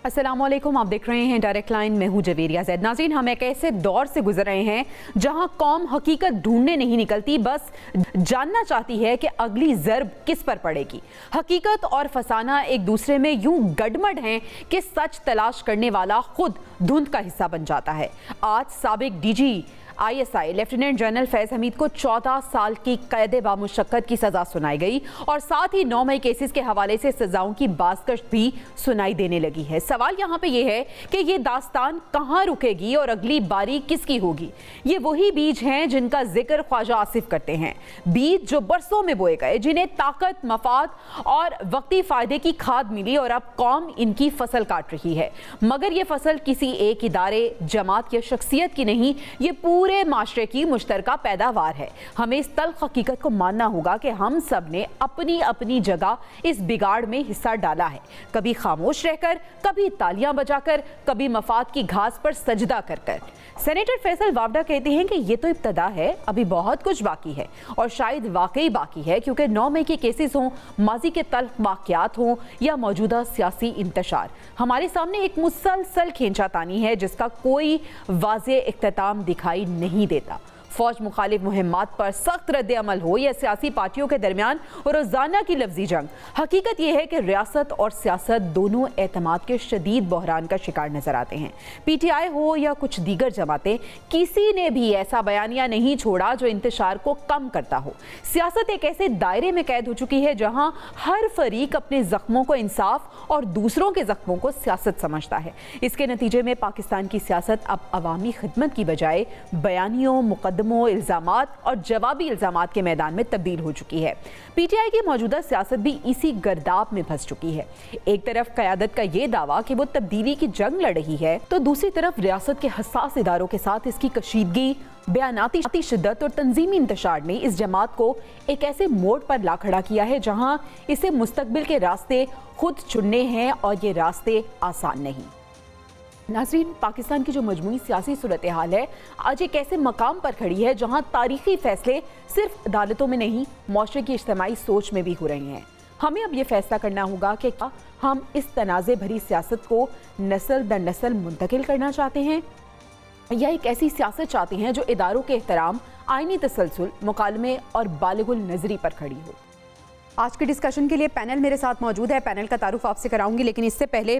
अस्सलामुअलैकुम, आप देख रहे हैं डायरेक्ट लाइन। मैं हूं जवेरिया ज़ैद। नाज़रीन, हम एक ऐसे दौर से गुजर रहे हैं जहां कौम हकीकत ढूंढने नहीं निकलती, बस जानना चाहती है कि अगली ज़र्ब किस पर पड़ेगी। हकीकत और फसाना एक दूसरे में यूं गडमड हैं कि सच तलाश करने वाला खुद धुंध का हिस्सा बन जाता है। आज साबिक डीजी ISI लेफ्टिनेंट जनरल फैज़ हमीद को 14 साल की कैद बामुशक्कत की सजा सुनाई गई और साथ ही 9 मई केसेस के हवाले से सजाओं की बाज़गश्त भी सुनाई देने लगी है। सवाल यहाँ पे ये है कि ये दास्तान कहाँ रुकेगी और अगली बारी किसकी होगी। ये वही बीज हैं जिनका जिक्र ख्वाजा आसिफ करते हैं, बीज जो बरसों में बोए गए, जिन्हें ताकत, मफाद और वक्ती फ़ायदे की खाद मिली और अब कौम इनकी फसल काट रही है। मगर ये फसल किसी एक इदारे, जमात या शख्सियत की नहीं, ये पूरे माशरे की मुश्तरका पैदावार है। हमें इस तल्ख हकीकत को मानना होगा कि हम सब ने अपनी अपनी जगह इस बिगाड़ में हिस्सा डाला है, कभी खामोश रहकर, कभी तालियां बजाकर, कभी मफाद की घास पर सजदा कर कर। सेनेटर फैसल वावडा कहते हैं कि ये तो इब्तदा है, अभी बहुत कुछ बाकी है और शायद वाकई बाकी है, क्योंकि 9 मई के केसेस हों, माजी के तल्ख वाक़यात हों या मौजूदा सियासी इंतशार, हमारे सामने एक मुसलसल खींचातानी है जिसका कोई वाज़े इख्तिताम दिखाई नहीं देता। फौज मुखालिफ मुहिम्मात पर सख्त रद्द अमल हो या सियासी पार्टियों के दरमियान रोजाना की लफ्जी जंग, हकीकत यह है कि रियासत और सियासत दोनों एतमाद के शदीद बहरान का शिकार नजर आते हैं। PTI हो या कुछ दीगर जमातें, किसी ने भी ऐसा बयानिया नहीं छोड़ा जो इंतशार को कम करता हो। सियासत एक ऐसे दायरे में कैद हो चुकी है जहां हर फरीक अपने जख्मों को इंसाफ और दूसरों के जख्मों को सियासत समझता है। इसके नतीजे में पाकिस्तान की सियासत अब अवामी खिदमत की बजाय बयानियों, मुकदमों, इल्जामात और जवाबी इल्जामात के मैदान में तब्दील हो चुकी है। PTI की मौजूदा सियासत भी इसी गर्दाब में फंस चुकी है। एक तरफ क़यादत का ये दावा कि वो तब्दीली की जंग लड़ रही है, तो दूसरी तरफ रियासत के हसास इदारों के साथ इसकी कशीदगी, बयानाती शिद्दत और तंजीमी इंतशार ने इस जमात को एक ऐसे मोड़ पर ला खड़ा किया है जहां इसे मुस्तकबिल के रास्ते खुद चुनने हैं और ये रास्ते आसान नहीं। नाज़रीन, पाकिस्तान की जो मजमूई सियासी सूरत हाल है आज एक ऐसे मकाम पर खड़ी है जहां तारीखी फैसले सिर्फ अदालतों में नहीं, मुआशरे की इज्तिमाई सोच में भी हो रहे हैं। हमें अब ये फैसला करना होगा कि क्या हम इस तनाज़े भरी सियासत को नस्ल दर नस्ल मुंतकिल करना चाहते हैं या एक ऐसी सियासत चाहते हैं जो इदारों के एहतराम, आईनी तसलसल, मुकालमे और बालिगुल नजरी पर खड़ी हो। आज के डिस्कशन के लिए पैनल मेरे साथ मौजूद है। पैनल का तारुफ आपसे कराऊंगी, लेकिन इससे पहले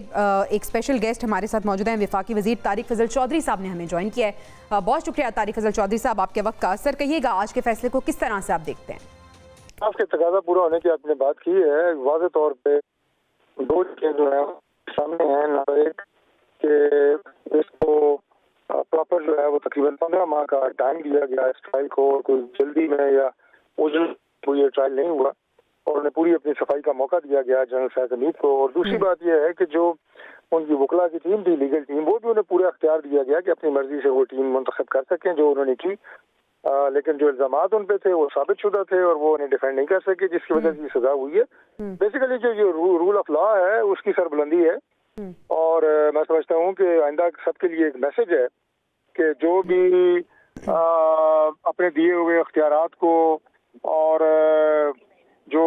एक स्पेशल गेस्ट हमारे साथ मौजूद हैं। वफाकी वजीर तारिक फजल चौधरी साहब ने हमें ज्वाइन किया है। बहुत शुक्रिया तारिक फजल चौधरी साहब आपके वक्त का। सर, कहिएगा आज के फैसले को किस तरह से आप देखते हैं? आपके तकाजा पूरा होने की आपने बात की है। वाज़े तौर पे दो चीजें जो है सामने हैं। नंबर एक कि इसको प्रॉपर जो है वो तकरीबन 15 माह का टाइम दिया गया इस ट्रायल को। कोई जल्दी में या कोई ये ट्रायल नहीं हुआ और उन्हें पूरी अपनी सफाई का मौका दिया गया जनरल फैज़ हमीद को। और दूसरी बात यह है कि जो उनकी वकला की टीम थी, लीगल टीम, वो भी उन्हें पूरा अख्तियार दिया गया कि अपनी मर्जी से वो टीम मुंतखब कर सकें, जो उन्होंने की। लेकिन जो इल्जामात उन पे थे वो साबित शुदा थे और वो उन्हें डिफेंड नहीं कर सके, जिसकी वजह से सजा हुई है। बेसिकली जो ये रूल ऑफ लॉ है उसकी सरबुलंदी है। और मैं समझता हूँ कि आइंदा सबके लिए एक मैसेज है कि जो भी अपने दिए हुए अख्तियारात को और जो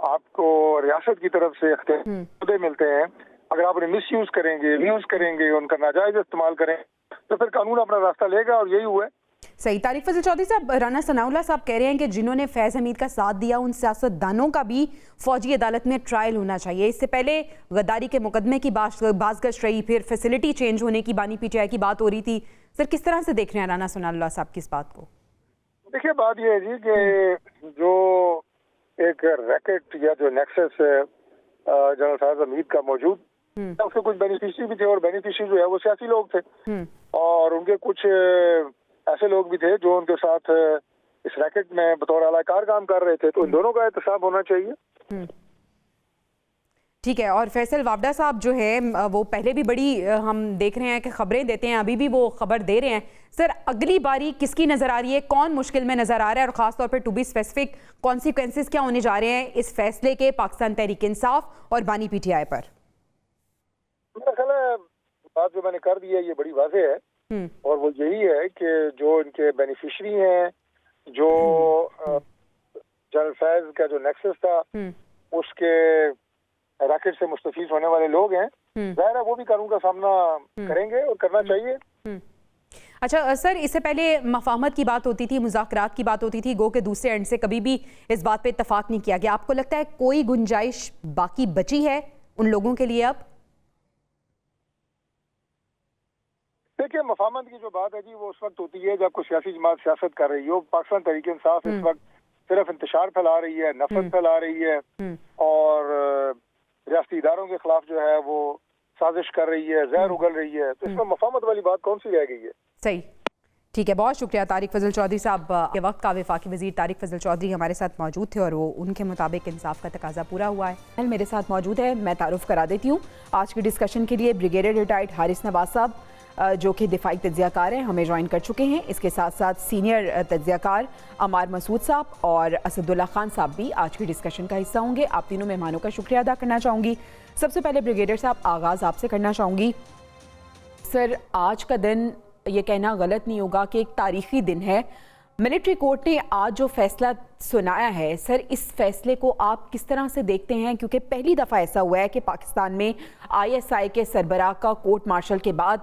आपको रियासत की तरफ से अख्तियार मिलते हैं, अगर आप उन्हें मिस यूज करेंगे, यूज करेंगे, उनका नाजायज इस्तेमाल करें, तो फिर कानून अपना रास्ता लेगा और यही हुआ है। सही। तारिक फजल चौधरी साहब, राना सनाउल्लाह साहब कह रहे हैं कि जिन्होंने फैज़ हमीद का साथ दिया उन सियासतदानों का भी फौजी अदालत में ट्रायल होना चाहिए। इससे पहले गद्दारी के मुकदमे की बाज़गश्त रही, फिर फैसिलिटी चेंज होने की बानी PTI की बात हो रही थी। सर, किस तरह से देख रहे हैं राना सनाउल्लाह साहब की इस बात को? देखिए, बात यह है जी कि जो एक रैकेट या जो नेक्सस जनरल फैज़ हमीद का मौजूद, उसके कुछ बेनिफिशियरी भी थे और बेनिफिशियरी जो है वो सियासी लोग थे और उनके कुछ ऐसे लोग भी थे जो उनके साथ इस रैकेट में बतौर अलाकार काम कर रहे थे। तो इन दोनों का एहतसाब होना चाहिए। ठीक है। और फैसल वावडा साहब जो है वो पहले भी बड़ी हम देख रहे हैं कि खबरें देते हैं, अभी भी वो खबर दे रहे हैं। सर, अगली बारी किसकी नजर आ रही है, कौन मुश्किल में नजर आ रहा है और खासतौर पर टू बी स्पेसिफिक कॉन्सिक्वेंसेस क्या होने जा रहे हैं इस फैसले के पाकिस्तान तहरीक इंसाफ और बानी PTI पर? मेरा ख्याल है बात जो मैंने कर दी है ये बड़ी वाज़ेह है और वो यही है कि जो इनके बेनिफिशरी हैं, जो जनरल फैज़ का जो नेक्सस था उसके रैकेट से मुस्तफीज होने वाले लोग हैं, जाहिर है वो भी कानून का सामना करेंगे और करना चाहिए। अच्छा सर, इससे पहले मफाहमत की बात होती थी, मुज़ाकरात की बात होती थी, गो के दूसरे एंड से कभी भी इस बात पे इत्तफाक नहीं किया गया। आपको लगता है कोई गुंजाइश बाकी बची है उन लोगों के लिए अब? देखिए, मफाहमत की जो बात है जी वो उस वक्त होती है जब कोई सियासी जमात सियासत कर रही हो। पाकिस्तान तहरीक इंसाफ इस वक्त सिर्फ इंतशार फैला रही है, नफरत फैला रही है और रियासती इदारों के खिलाफ जो है वो साजिश कर रही है, जहर उगल रही है। तो इसमें मफाहमत वाली बात कौन सी रह गई है? सही, ठीक है, बहुत शुक्रिया तारिक फजल चौधरी साहब के वक्त का। वफाकी वजीर तारिक फजल चौधरी हमारे साथ मौजूद थे और वो उनके मुताबिक इंसाफ का तकाजा पूरा हुआ है। मेरे साथ मौजूद है, मैं तारुफ करा देती हूँ आज की डिस्कशन के लिए ब्रिगेडियर रिटायर्ड हारिस नवाज साहब, जो कि दिफाई तज्जियाकार हैं, हमें ज्वाइन कर चुके हैं। इसके साथ साथ सीनियर तज्जियाकार अमार मसूद साहब और असदुल्ला खान साहब भी आज की डिस्कशन का हिस्सा होंगे। आप तीनों मेहमानों का शुक्रिया अदा करना चाहूँगी। सबसे पहले ब्रिगेडियर साहब, आगाज़ आपसे करना चाहूँगी। सर, आज का दिन ये कहना गलत नहीं होगा कि एक तारीखी दिन है। मिलिट्री कोर्ट ने आज जो फैसला सुनाया है, सर इस फैसले को आप किस तरह से देखते हैं? क्योंकि पहली दफ़ा ऐसा हुआ है कि पाकिस्तान में ISI के सरबराह का कोर्ट मार्शल के बाद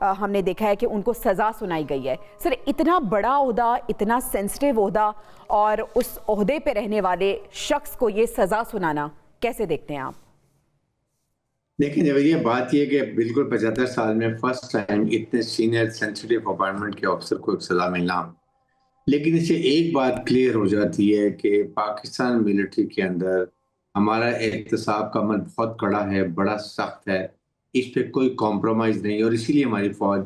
हमने देखा है कि उनको सज़ा सुनाई गई है। सर, इतना बड़ा ओहदा, इतना सेंसिटिव ओहदा और उस ओहदे पे रहने वाले शख्स को ये सज़ा सुनाना कैसे देखते हैं आप? देखिए जवेरिया, बात यह कि बिल्कुल 75 साल में फर्स्ट टाइम इतने सीनियर सेंसिटिव अपॉइंटमेंट के ऑफिसर को एक सजा मिलना। लेकिन इससे एक बात क्लियर हो जाती है कि पाकिस्तान मिलिट्री के अंदर हमारा एहतसाब का अमल बहुत कड़ा है, बड़ा सख्त है, इस पे कोई कॉम्प्रोमाइज़ नहीं और इसीलिए हमारी फौज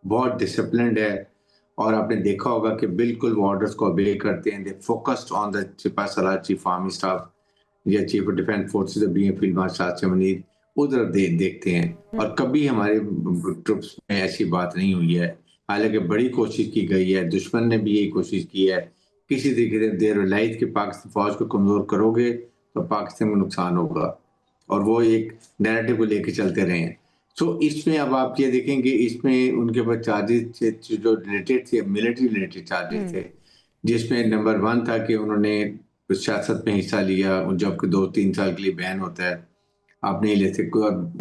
बहुत डिसिप्लिन्ड है। और आपने देखा होगा कि बिल्कुल वो ऑर्डर्स को ओबे करते हैं। दे फोकस्ड ऑन द सिपाही सलार, चीफ आर्मी स्टाफ या chief of defence forces being field marshal Asim Munir उधर देखते हैं। और कभी हमारे ट्रुप्स में ऐसी बात नहीं हुई है। हालांकि बड़ी कोशिश की गई है, दुश्मन ने भी यही कोशिश की है किसी तरीके से देर रिलाइज कि पाकिस्तान फौज को कमजोर करोगे तो पाकिस्तान को नुकसान होगा, और वो एक नैरेटिव को लेके चलते रहे हैं। सो इसमें अब आप ये देखेंगे, इसमें उनके पास चार्जेस थे जो रिलेटेड थे, मिलिट्री रिलेटेड चार्जेस थे, जिसमें नंबर 1 था कि उन्होंने सियासत में हिस्सा लिया, जबकि 2-3 साल के लिए बैन होता है, आप नहीं ले सकते, और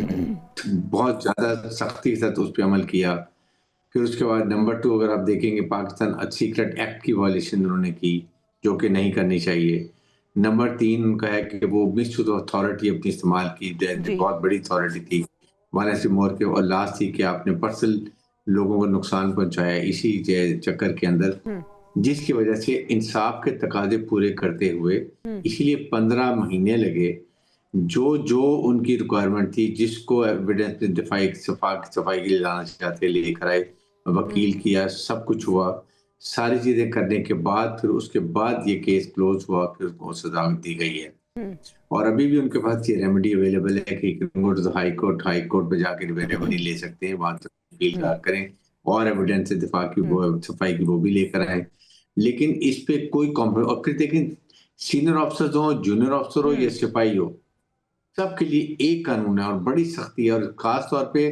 बहुत ज़्यादा सख्ती के साथ उस पर अमल किया। फिर उसके बाद नंबर 2 अगर आप देखेंगे, पाकिस्तान सीक्रेट एक्ट की वायलेशन उन्होंने की, जो कि नहीं करनी चाहिए। नंबर 3 उनका है कि वो मिसयूज ऑफ अथॉरिटी अपनी इस्तेमाल की, बहुत बड़ी अथॉरिटी थी वन से मोर के। और लास्ट थी कि आपने पर्सनल लोगों को नुकसान पहुंचाया इसी चक्कर के अंदर, जिसकी वजह से इंसाफ के तकाजे पूरे करते हुए इसीलिए 15 महीने लगे। जो उनकी रिक्वायरमेंट थी, जिसको एविडेंस सफाई के लिए लाना चाहते लेकर आए, वकील किया, सब कुछ हुआ, सारी चीजें करने के बाद फिर उसके बाद ये केस क्लोज हुआ, फिर उनको सजा दी गई है। और अभी भी उनके पास ये रेमेडी अवेलेबल है कि गो टू हाई कोर्ट पे जाकर रेमेडी ले सकते हैं, वहां तक अपील करें और एविडेंस से दिफा की सफाई की वो भी लेकर आए। लेकिन इस पे कोई कॉम्प्रोमाइज, और फिर देखें सीनियर ऑफिसर हो, जूनियर ऑफिसर हो या सिपाही हो, सबके लिए एक कानून है और बड़ी सख्ती है। और खास तौर पे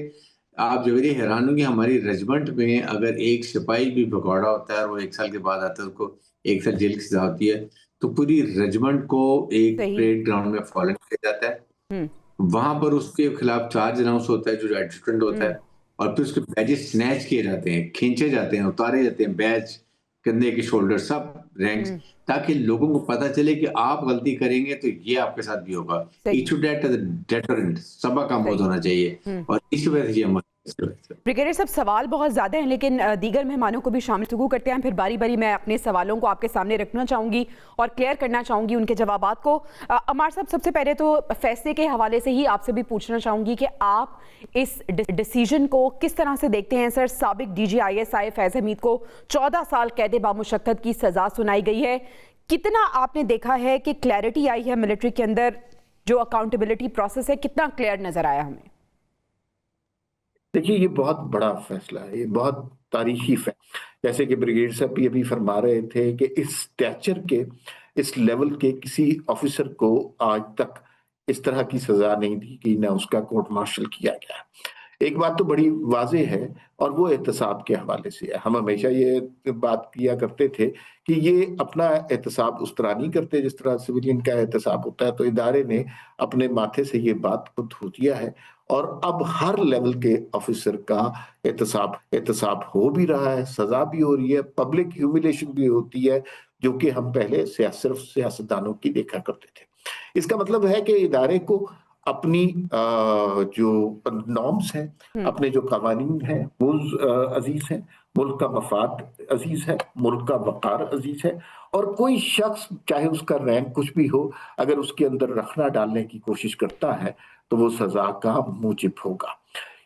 आप जो मेरी हैरान होंगे, हमारी रेजिमेंट में अगर एक सिपाही भी भगौड़ा होता है और वो 1 साल के बाद आता है, उसको 1 साल जेल की सजा होती है, तो पूरी रेजिमेंट को एक परेड ग्राउंड में फॉलो किया जाता है। वहां पर उसके खिलाफ चार्ज अनाउंस होता है, जो एडजुटेंट होता है, और फिर उसके बैजेस स्नैच किए जाते हैं, खींचे जाते हैं, उतारे जाते हैं, बैज, कंधे के शोल्डर, सब रैंक्स, ताकि लोगों को पता चले कि आप गलती करेंगे तो ये आपके साथ भी होगा। It should act as a deterrent, सबक आमोद होना चाहिए, और इसी वजह से ये ब्रिगेडियर साहब, सवाल बहुत ज़्यादा हैं, लेकिन दीगर मेहमानों को भी शामिल गुफ्तगू करते हैं। फिर बारी बारी मैं अपने सवालों को आपके सामने रखना चाहूँगी और क्लियर करना चाहूँगी उनके जवाबात को। अमार साहब, सबसे पहले तो फैसले के हवाले से ही आपसे भी पूछना चाहूँगी कि आप इस डिसीजन को किस तरह से देखते हैं? सर, साबिक DG ISI फैज़ हमीद को 14 साल कैद बामुशक्कत की सज़ा सुनाई गई है। कितना आपने देखा है कि क्लैरिटी आई है मिलिट्री के अंदर, जो अकाउंटेबिलिटी प्रोसेस है, कितना क्लियर नज़र आया हमें? देखिए, ये बहुत बड़ा फैसला है, ये बहुत तारीखी फैसला। जैसे कि ब्रिगेडियर साहब भी अभी फरमा रहे थे कि इस स्टैचर के, इस लेवल के किसी ऑफिसर को आज तक इस तरह की सजा नहीं दी गई, ना उसका कोर्ट मार्शल किया गया। एक बात तो बड़ी वाज़ेह है और वो एहतसाब के हवाले से है। हम हमेशा ये बात किया करते थे कि ये अपना एहतसाब उस तरह नहीं करते जिस तरह सिविलियन का एहतसाब होता है, तो इदारे ने अपने माथे से ये बात को धो दिया है और अब हर लेवल के ऑफिसर का एहतसाब हो भी रहा है, सज़ा भी हो रही है, पब्लिक ह्यूमिलिएशन भी होती है, जो कि हम पहले सिर्फ सियासतदानों की देखा करते थे। इसका मतलब है कि इदारे को अपनी जो नॉर्म्स हैं, अपने जो कवानीन हैं वो अजीज हैं, मुल्क का मफाद अजीज है, मुल्क का वकार अजीज है और कोई शख्स चाहे उसका रैंक कुछ भी हो, अगर उसके अंदर रखना डालने की कोशिश करता है तो वो सजा का मूजिब होगा।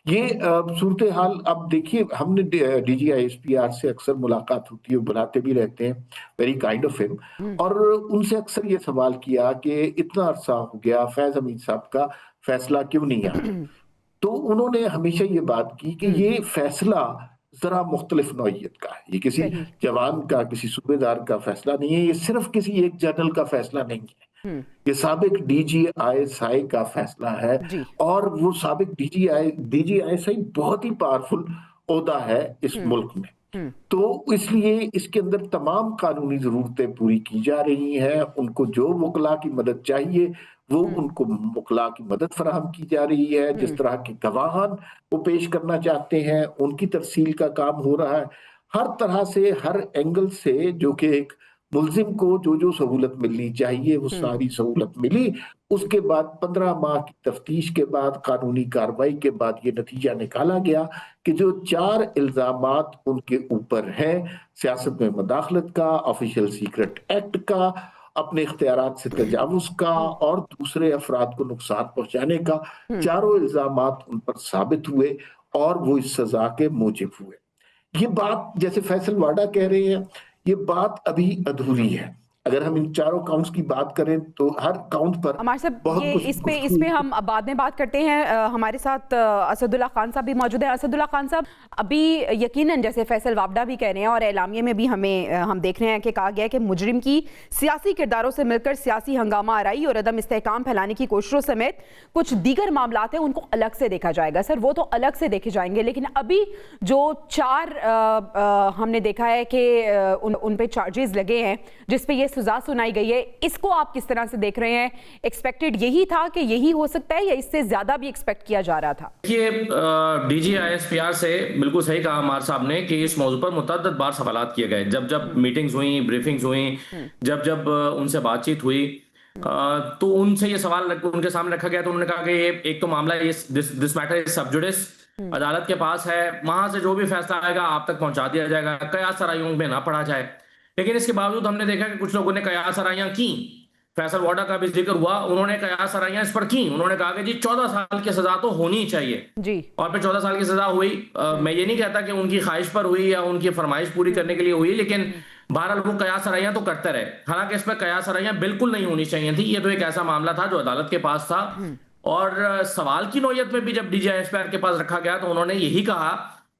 ये सूरत हाल अब देखिए, हमने DGISPR से अक्सर मुलाकात होती है, बुलाते भी रहते हैं, वेरी काइंड ऑफ हिम, और उनसे अक्सर ये सवाल किया कि इतना अरसा हो गया फैज हमीद साहब का फैसला क्यों नहीं आया। तो उन्होंने हमेशा ये बात की कि ये फैसला जरा मुख्तलिफ नौइयत का है, ये किसी जवान का, किसी सूबेदार का फैसला नहीं है, ये सिर्फ किसी एक जनरल का फैसला नहीं है, ये साबिक DGISI का फैसला है और वो साबिक DGISI बहुत ही पावरफुल ओहदा है इस मुल्क में। तो इसलिए इसके अंदर तमाम कानूनी जरूरतें पूरी की जा रही हैं, उनको जो वकला की मदद चाहिए वो उनको वकला की मदद फराहम की जा रही है, जिस तरह के गवाहान वो पेश करना चाहते हैं उनकी तरसील का काम हो रहा है, हर तरह से, हर एंगल से, जो कि एक मुल्जिम को जो जो सहूलत मिलनी चाहिए वो सारी सहूलत मिली। उसके बाद 15 माह की तफ्तीश के बाद, कानूनी कार्रवाई के बाद ये नतीजा निकाला गया कि जो 4 इल्जामात उनके ऊपर हैं, सियासत में मदाखलत का, ऑफिशियल सीक्रेट एक्ट का, अपने इख्तियारात से तजावुज का और दूसरे अफराद को नुकसान पहुंचाने का, चारों इल्जामात उन पर साबित हुए और वो इस सजा के मूजिब हुए। ये बात, जैसे फैसल वाडा कह रहे हैं, ये बात अभी अधूरी है। अगर हम इन चारों काउंट्स की बात करें तो हर काउंट पर हमारे साथ ये इस पे हम बाद में बात करते हैं। हमारे साथ असदुल्ला खान साहब भी मौजूद हैं। असदुल्ला खान साहब, अभी यकीनन जैसे फैसल वाबडा भी कह रहे हैं और एलामिये में भी हम देख रहे हैं कि कहा गया है कि मुजरिम की सियासी किरदारों से मिलकर सियासी हंगामा आराई और अदम इस्तेहकाम फैलाने की कोशिशों समेत कुछ दीगर मामलात हैं, उनको अलग से देखा जाएगा। सर, वो तो अलग से देखे जाएंगे, लेकिन अभी जो 4 हमने देखा है कि उन पे चार्जेस लगे हैं जिस पे ये सजा सुनाई गई है, इसको आप किस तरह से देख रहे हैं? एक्सपेक्टेड यही था कि यही हो सकता है या इससे ज्यादा भी एक्सपेक्ट किया जा रहा था? देखिए, DGISPR से बिल्कुल सही कहा हमार साहब ने कि इस मौजू पर मुतअद्दिद बार सवालात किए गए, जब मीटिंग्स हुई, ब्रीफिंग्स हुई, जब उनसे बातचीत हुई, तो उनसे ये सवाल उनके सामने रखा गया। तो उन्होंने कहा कि ये एक तो मामला दिस मैटर इज सब जुडिस, अदालत के पास है, वहां से जो भी फैसला आएगा आप तक पहुंचा दिया जाएगा, कयास आराइयों में ना पड़ा जाए। लेकिन इसके बावजूद हमने देखा कि कुछ लोगों ने कयास आराइयां की। फैसल वाडा का भी जिक्र हुआ, उन्होंने कयास आराइयां इस पर की। उन्होंने कहा कि जी 14 साल की सजा तो होनी चाहिए जी, और फिर 14 साल की सजा हुई। मैं ये नहीं कहता कि उनकी ख्वाहिश पर हुई या उनकी फरमाइश पूरी करने के लिए हुई, लेकिन बहरहाल वो कयास आराइयां तो करते रहे। हालांकि इस पर कयास आराइयां बिल्कुल नहीं होनी चाहिए थी। ये तो एक ऐसा मामला था जो अदालत के पास था और सवाल की नौयत में भी जब DGISPR के पास रखा गया तो उन्होंने यही कहा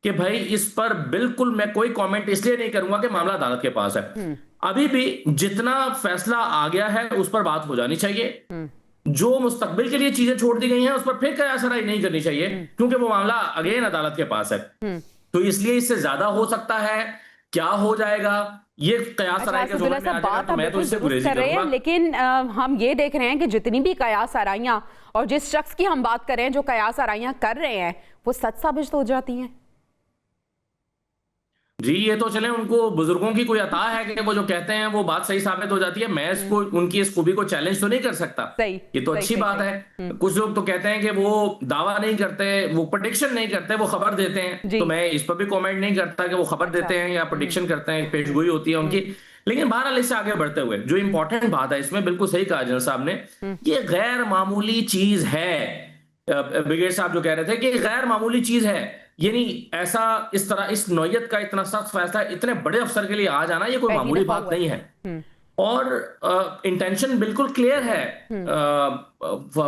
कि भाई इस पर बिल्कुल मैं कोई कमेंट इसलिए नहीं करूंगा कि मामला अदालत के पास है। अभी भी जितना फैसला आ गया है उस पर बात हो जानी चाहिए। जो मुस्तकबिल के लिए चीजें छोड़ दी गई हैं उस पर फिर कयास आराई नहीं करनी चाहिए, क्योंकि वो मामला अगेन अदालत के पास है। तो इसलिए इससे ज्यादा हो सकता है, क्या हो जाएगा ये कयास आराई के ज़ोन में आ जाएगा, तो मैं तो इससे गुरेज करूंगा। लेकिन हम ये देख रहे हैं कि जितनी भी कयास आराइयां और जिस शख्स की हम बात कर रहे हैं जो कयास आराइयां कर रहे हैं वो सच साबित हो जाती हैं। जी, ये तो चले उनको बुजुर्गों की कोई अता है कि वो जो कहते हैं वो बात सही साबित हो जाती है। मैं इसको उनकी इस खूबी को चैलेंज तो नहीं कर सकता, ये तो अच्छी बात है। कुछ लोग तो कहते हैं कि वो दावा नहीं करते, वो प्रेडिक्शन नहीं करते, वो खबर देते हैं। तो मैं इस पर भी कमेंट नहीं करता कि वो खबर देते हैं या प्रेडिक्शन करते हैं, पेशगोई होती है उनकी। लेकिन बहरहाल इससे आगे बढ़ते हुए जो इंपॉर्टेंट बात है इसमें, बिल्कुल सही कहा जनरल साहब ने, ये गैर मामूली चीज है। ब्रिगेड साहब जो कह रहे थे कि गैर मामूली चीज है, यानी ऐसा इस तरह इस नौयत का इतना सख्त फैसला इतने बड़े अफसर के लिए आ जाना ये कोई मामूली बात नहीं है। और इंटेंशन बिल्कुल क्लियर है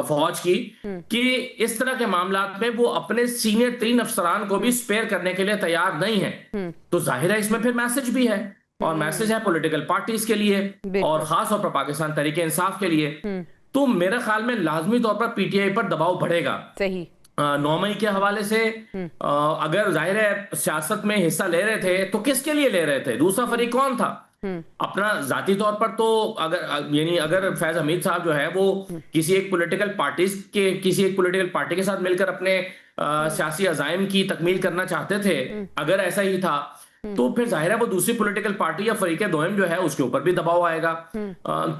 फौज की कि इस तरह के मामलात में वो अपने सीनियर 3 अफसरान को भी स्पेयर करने के लिए तैयार नहीं है। तो जाहिर है इसमें फिर मैसेज भी है, और मैसेज है पॉलिटिकल पार्टीज के लिए और खास तौर पर पाकिस्तान तहरीक इंसाफ के लिए। तो मेरे ख्याल में लाजमी तौर पर PTI पर दबाव बढ़ेगा। सही 9 मई के हवाले से अगर जाहिर है सियासत में हिस्सा ले रहे थे तो किसके लिए ले रहे थे? दूसरा फरीक कौन था? अपना जाती तौर पर तो अगर फैज हमीद साहब जो है वो किसी एक पॉलिटिकल पार्टी के साथ मिलकर अपने सियासी अज़ाइम की तकमील करना चाहते थे, अगर ऐसा ही था तो फिर जाहिर है वो दूसरी पॉलिटिकल पार्टी या फरीक दोयम जो है उसके ऊपर भी दबाव आएगा।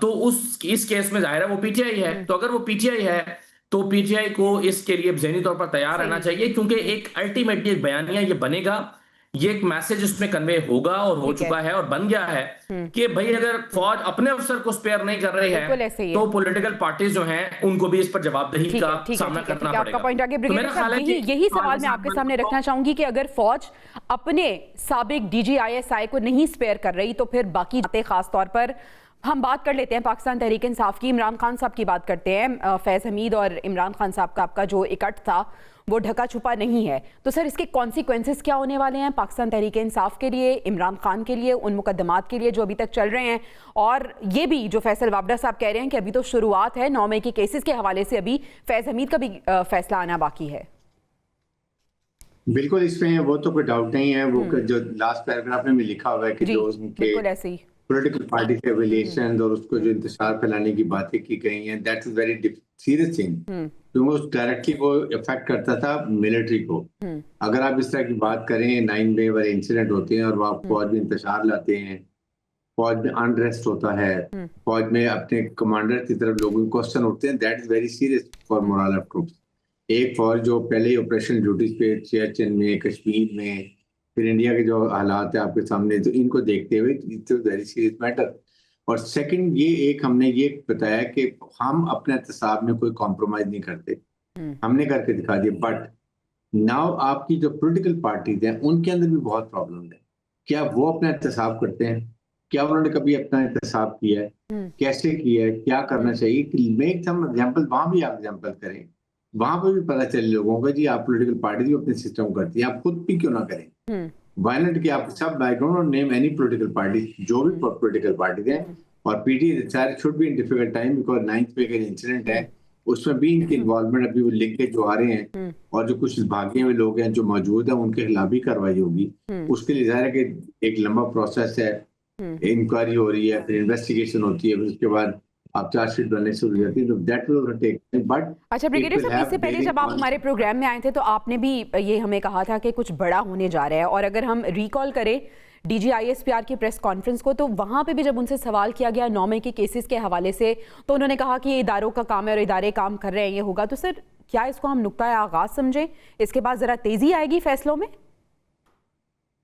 तो इस केस में जाहिर है वो पीटीआई है। तो अगर वो पीटीआई है तो पीटीआई को इसके लिए ज़हनी तौर पर तैयार रहना चाहिए, क्योंकि एक अल्टीमेटली एक बयानिया ये बनेगा, ये एक मैसेज उसमें कन्वे होगा और हो चुका है और बन गया है कि भाई अगर फौज अपने अफसर को स्पेयर नहीं कर रही है तो पॉलिटिकल पार्टीज जो हैं उनको भी इस पर जवाबदेही का सामना करना पड़ेगा। आपका पॉइंट आगे ब्रिगेडियर साहब, यही सवाल मैं आपके सामने रखना चाहूंगी कि अगर फौज अपने साबिक डीजीआईएसआई को नहीं स्पेयर कर रही तो फिर बाकी बातें, खास तौर पर हम बात कर लेते हैं पाकिस्तान तहरीक इंसाफ की, इमरान खान साहब की बात करते हैं। फैज हमीद और इमरान खान साहब का आपका जो इकट्ठ था वो ढका छुपा नहीं है, तो सर इसके कॉन्सिक्वेंसेस क्या होने वाले हैं पाकिस्तान तहरीक इंसाफ के लिए, इमरान खान के लिए, उन मुकदमात के लिए जो अभी तक चल रहे हैं? और ये भी जो फैसल वाबडा साहब कह रहे हैं कि अभी तो शुरुआत है, 9 मई के केसेस के हवाले से अभी फैज हमीद का भी फैसला आना बाकी है। बिल्कुल, इसमें वो तो कोई डाउट नहीं है। वो जो लास्ट पैराग्राफ में भी लिखा हुआ है कि जो उनके ऐसे ही पॉलिटिकल पार्टी के एफिलिएशन और उसको जो इंतशार फैलाने की बातें की गई हैं, that is very serious thing, क्योंकि डायरेक्टली वो इफेक्ट करता था मिलिट्री को। अगर आप इस तरह की बात करें, 9 मई वाले इंसिडेंट होते हैं और वो फौज में इंतशार लाते हैं, फौज में अनरेस्ट होता है, फौज में अपने कमांडर की तरफ लोगों के क्वेश्चन उठते हैं, that is very serious for moral of troops. एक फौज जो पहले ही ऑपरेशन ड्यूटीज पे सियाचिन में, कश्मीर में, फिर इंडिया के जो हालात है आपके सामने, तो इनको देखते हुए इट्स वेरी सीरियस मैटर। और सेकंड, ये एक हमने ये बताया कि हम अपने एहतसाब में कोई कॉम्प्रोमाइज नहीं करते, हमने करके दिखा दिया। बट नाउ आपकी जो पॉलिटिकल पार्टीज हैं उनके अंदर भी बहुत प्रॉब्लम है। क्या वो अपना एहतसाब करते हैं? क्या उन्होंने कभी अपना एहतसाब किया है? कैसे किया है? क्या करना चाहिए? मेक सम एग्जाम्पल, वहां भी आप एग्जाम्पल करें, वहां पर भी पता चले लोगों को जी आप पॉलिटिकल पार्टी अपने सिस्टम करती है, आप खुद भी क्यों ना करें वायलेंट के। आप सब, I don't name any political party, जो भी पॉलिटिकल पार्टी है, और PTI should be in difficult time because 9th पे का इंसिडेंट है, उसमें भी इनकी इन्वॉल्वमेंट अभी वो लिख के जो आ रहे हैं, और जो कुछ भागे हुए लोग हैं जो मौजूद हैं उनके खिलाफ भी कार्रवाई होगी। उसके लिए जाहिर है कि एक लंबा प्रोसेस है, इंक्वायरी हो रही है, फिर इन्वेस्टिगेशन होती है, फिर उसके बाद आप चार्जशीट बनने शुरू हो जाती है, तो that will take time. But अच्छा ब्रिगेडियर साहब, इससे पहले जब आप हमारे प्रोग्राम में आए थे तो आपने भी ये हमें कहा था कि कुछ बड़ा होने जा रहा है, और अगर हम रिकॉल करें डीजीआईएसपीआर की प्रेस कॉन्फ्रेंस को, तो वहां पे भी जब उनसे सवाल किया गया 9 मई के केसेस के हवाले से, तो उन्होंने कहा कि ये इदारों का काम है और इदारे काम कर रहे हैं, ये होगा। तो सर क्या इसको हम नुक्ता आगाज समझें, इसके बाद जरा तेजी आएगी फैसलों में?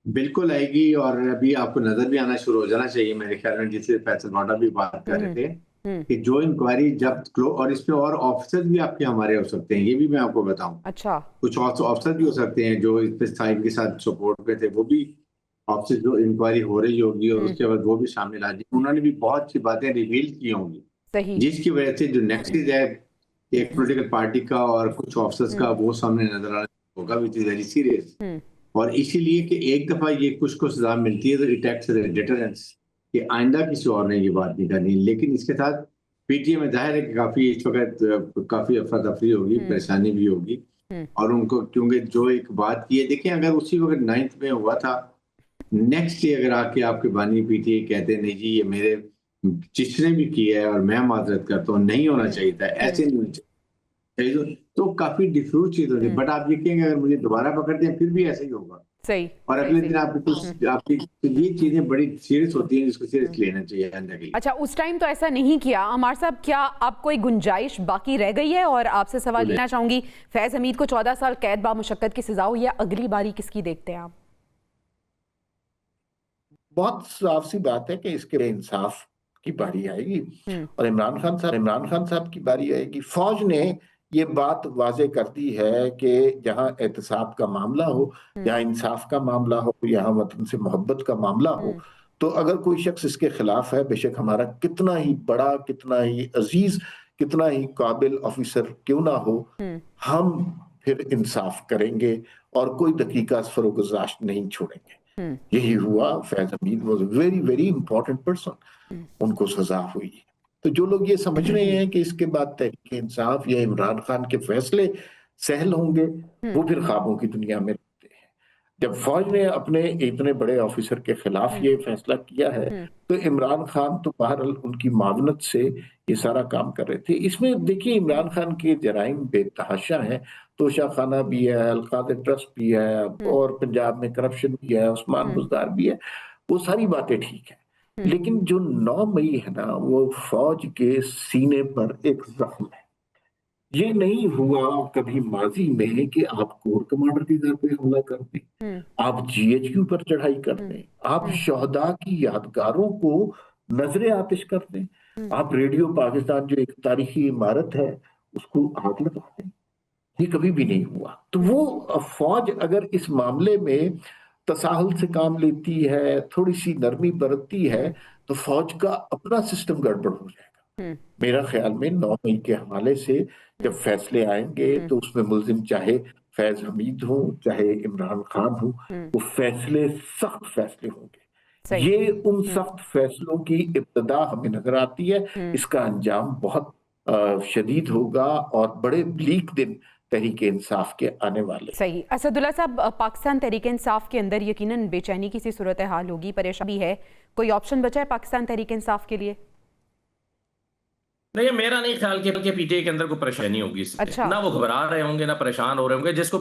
बिल्कुल आएगी, और अभी आपको नजर भी आना शुरू हो जाना चाहिए मेरे ख्याल में, जिससे फैसल वाडा भी बात कर रहे थे कि जो इंक्वायरी जब और इसमें और ऑफिसर्स भी आपके हमारे हो सकते हैं, ये भी मैं आपको बताऊं। अच्छा, कुछ ऑफिसर भी हो सकते हैं जो इस पे साहिब के साथ सपोर्ट पे थे, वो भी ऑफिसर जो इंक्वायरी हो रही होगी और उसके बाद वो भी सामने ला दी, उन्होंने भी बहुत सी बातें रिवील की होंगी, सही, जिसकी वजह से जो नेक्सट है एक पॉलिटिकल पार्टी का और कुछ ऑफिसर्स का वो सामने नजर आना होगा, विच इज वेरी सीरियस। और इसीलिए कि एक दफा ये कुछ को सजा मिलती है तो it acts as a deterrence कि आइंदा किसी और ने ये बात नहीं करनी। लेकिन इसके साथ पीटीए में जाहिर है कि काफी इस वक्त काफी अफरा तफरी होगी, परेशानी भी होगी, और उनको क्योंकि जो एक बात की है, देखें अगर उसी वक्त 9th में हुआ था, नेक्स्ट डे अगर आके आपके बानी पीटीए कहते नहीं जी ये मेरे जिसने भी किया है और मैं माजरत करता हूँ, नहीं होना चाहिए था, ऐसे नहीं होना चाहिए, तो काफी डिफ्यूज चीज होती है। बट आप देखेंगे अगर मुझे दोबारा पकड़ते हैं फिर भी ऐसे ही होगा, सही, और अगले दिन आपकी तो ये चीजें बड़ी सीरियस होती हैं, जिसको सीरियस लेना चाहिए अंदर के लिए। अच्छा, उस टाइम तो ऐसा नहीं किया। अमार साहब, क्या अब कोई गुंजाइश बाकी रह गई है? और आपसे सवाल लेना चाहूंगी, फैज हमीद को 14 साल कैद बामुशक्कत की सजा हुई है, अगली बारी किसकी देखते हैं आप? बहुत साफ सी बात है कि इसके इंसाफ की बारी आएगी और इमरान खान साहब की बारी आएगी। फौज ने ये बात वाजे कर दी है कि जहां एहतसाब का मामला हो, जहां इंसाफ का मामला हो, यहाँ वतन से मोहब्बत का मामला हो, तो अगर कोई शख्स इसके खिलाफ है, बेशक हमारा कितना ही बड़ा, कितना ही अजीज, कितना ही काबिल ऑफिसर क्यों ना हो, हम फिर इंसाफ करेंगे और कोई दकीका फरोगुजाश्त नहीं छोड़ेंगे। यही हुआ। Faiz Hamid was a very very important person, उनको सजा हुई। तो जो लोग ये समझ रहे हैं कि इसके बाद तहरीक इंसाफ या इमरान खान के फैसले सहल होंगे, वो फिर ख्वाबों की दुनिया में रहते हैं। जब फौज ने अपने इतने बड़े ऑफिसर के खिलाफ ये फैसला किया है, तो इमरान खान तो बहरहाल उनकी मावनत से ये सारा काम कर रहे थे। इसमें देखिए इमरान खान के जराइम बेतहाशा हैं, तोशाखाना भी है, अलकादर ट्रस्ट भी है, और पंजाब में करप्शन भी है, उस्मान बुज़दार भी है, वो सारी बातें ठीक है। लेकिन जो 9 मई है ना, वो फौज के सीने पर एक जख्म है। ये नहीं हुआ कभी माजी में कि आप कोर कमांडर के घर पे हमला कर दें, आप जीएचक्यू पर चढ़ाई कर दें, आप शहदा की यादगारों को नजरे आतिश कर दें, आप रेडियो पाकिस्तान जो एक तारीखी इमारत है उसको आग लगा दें। ये कभी भी नहीं हुआ। तो वो फौज अगर इस मामले में तसाहुल से काम लेती है, थोड़ी सी नरमी बरतती है, तो फौज का अपना सिस्टम गड़बड़ हो जाएगा। मेरा ख्याल में 9 मई के हवाले से जब फैसले आएंगे तो उसमें मुल्जिम चाहे फैज हमीद हो, चाहे इमरान खान हो, वो फैसले सख्त फैसले होंगे। ये उन सख्त फैसलों की इब्तिदा हमें नजर आती है, इसका अंजाम बहुत शदीद होगा और बड़े ब्लीक दिन तहरीके इंसाफ के आने वाले। सही। असदुल्ला साहब, पाकिस्तान तहरीके इंसाफ के अंदर यकीनन बेचैनी की सी सूरत हाल होगी, परेशानी है, कोई ऑप्शन बचा है पाकिस्तान तहरीके इंसाफ के लिए? नहीं, मेरा नहीं ख्याल कि पीटीआई के अंदर कोई परेशानी होगी इससे। अच्छा। ना वो घबरा रहे होंगे, ना परेशान हो रहे होंगे। जिसको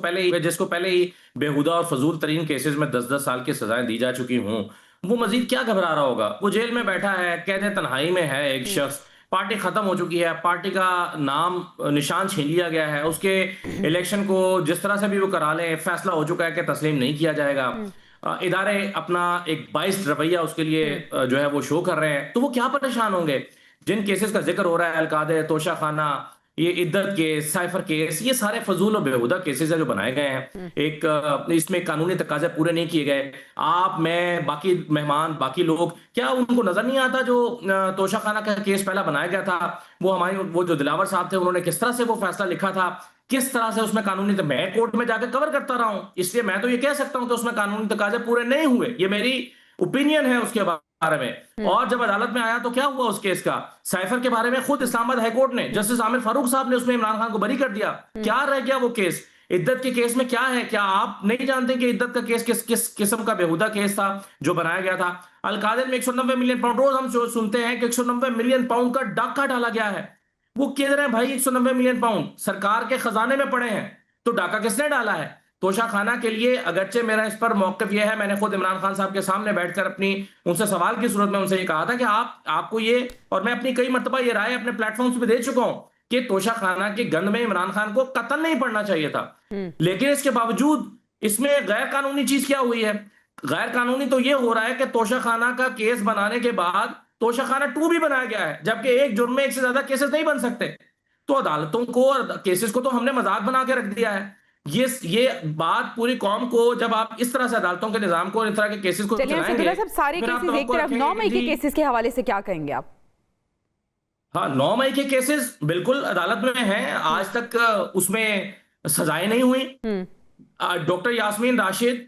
पहले ही बेहुदा और फजूल तरीन केसेस में 10-10 साल की सजाएं दी जा चुकी हों, वो मजीद क्या घबरा रहा होगा? वो जेल में बैठा है, कैद तन्हाई में है एक शख्स, पार्टी खत्म हो चुकी है, पार्टी का नाम निशान छीन लिया गया है, उसके इलेक्शन को जिस तरह से भी वो करा लें, फैसला हो चुका है कि तस्लीम नहीं किया जाएगा। इदारे अपना एक बाइस्ड रवैया उसके लिए जो है वो शो कर रहे हैं, तो वो क्या परेशान होंगे? जिन केसेस का जिक्र हो रहा है, अलकादे, तोशाखाना, ये इद्दत केस, साइफर केस, ये सारे फजूल और बेहुदा केसेस है जो बनाए गए हैं। एक इसमें कानूनी तकाजे पूरे नहीं किए गए। आप, मैं, बाकी मेहमान, बाकी लोग, क्या उनको नजर नहीं आता जो तोशाखाना का केस पहला बनाया गया था, वो जो दिलावर साहब थे, उन्होंने किस तरह से वो फैसला लिखा था, किस तरह से उसमें कानूनी, तो मैं कोर्ट में जाकर कवर करता रहा हूं, इसलिए मैं तो ये कह सकता हूं कि उसमें कानूनी तकाजे पूरे नहीं हुए। ये मेरी ओपिनियन है उसके बारे में। और जब अदालत में आया तो क्या हुआ उस केस का? साइफर के बारे में खुद इस्लामाबाद हाईकोर्ट ने, जस्टिस आमिर फारूक साहब ने उसमें इमरान खान को बरी कर दिया। क्या रह गया वो केस? इद्दत के केस में क्या है? क्या आप नहीं जानते कि इद्दत का केस किस किस्म का बेहुदा केस था जो बनाया गया था? अलकादिर में 190 मिलियन पाउंड, रोज हम सुनते हैं कि 190 मिलियन पाउंड का डाका डाला गया है। वो किधर है भाई? 190 मिलियन पाउंड सरकार के खजाने में पड़े हैं, तो डाका किसने डाला है? तोशाखाना के लिए अगरचे मेरा इस पर मौक़िफ़ यह है, मैंने खुद इमरान खान साहब के सामने बैठकर अपनी उनसे सवाल की सूरत में उनसे ये कहा था कि आपको ये, और मैं अपनी कई मर्तबा ये राय अपने प्लेटफॉर्म्स पे दे चुका हूं कि तोशाखाना की गंद में इमरान खान को कत्ल नहीं पड़ना चाहिए था। लेकिन इसके बावजूद इसमें गैर कानूनी चीज क्या हुई है? गैर कानूनी तो ये हो रहा है कि तोशाखाना का केस बनाने के बाद तोशाखाना 2 भी बनाया गया है, जबकि एक जुर्म में एक से ज्यादा केसेस नहीं बन सकते। तो अदालतों को और केसेस को तो हमने मजाक बना के रख दिया है। ये बात पूरी कौम को, जब आप इस तरह से अदालतों के निजाम को, इस तरह के केसेस को चलाएंगे, सब सारे केसेस एक तरफ, 9 मई के केसेस के हवाले से क्या कहेंगे आप? हाँ, 9 मई के केसेस बिल्कुल अदालत में हैं, आज तक उसमें सजाएं नहीं हुई। डॉक्टर यास्मीन राशिद,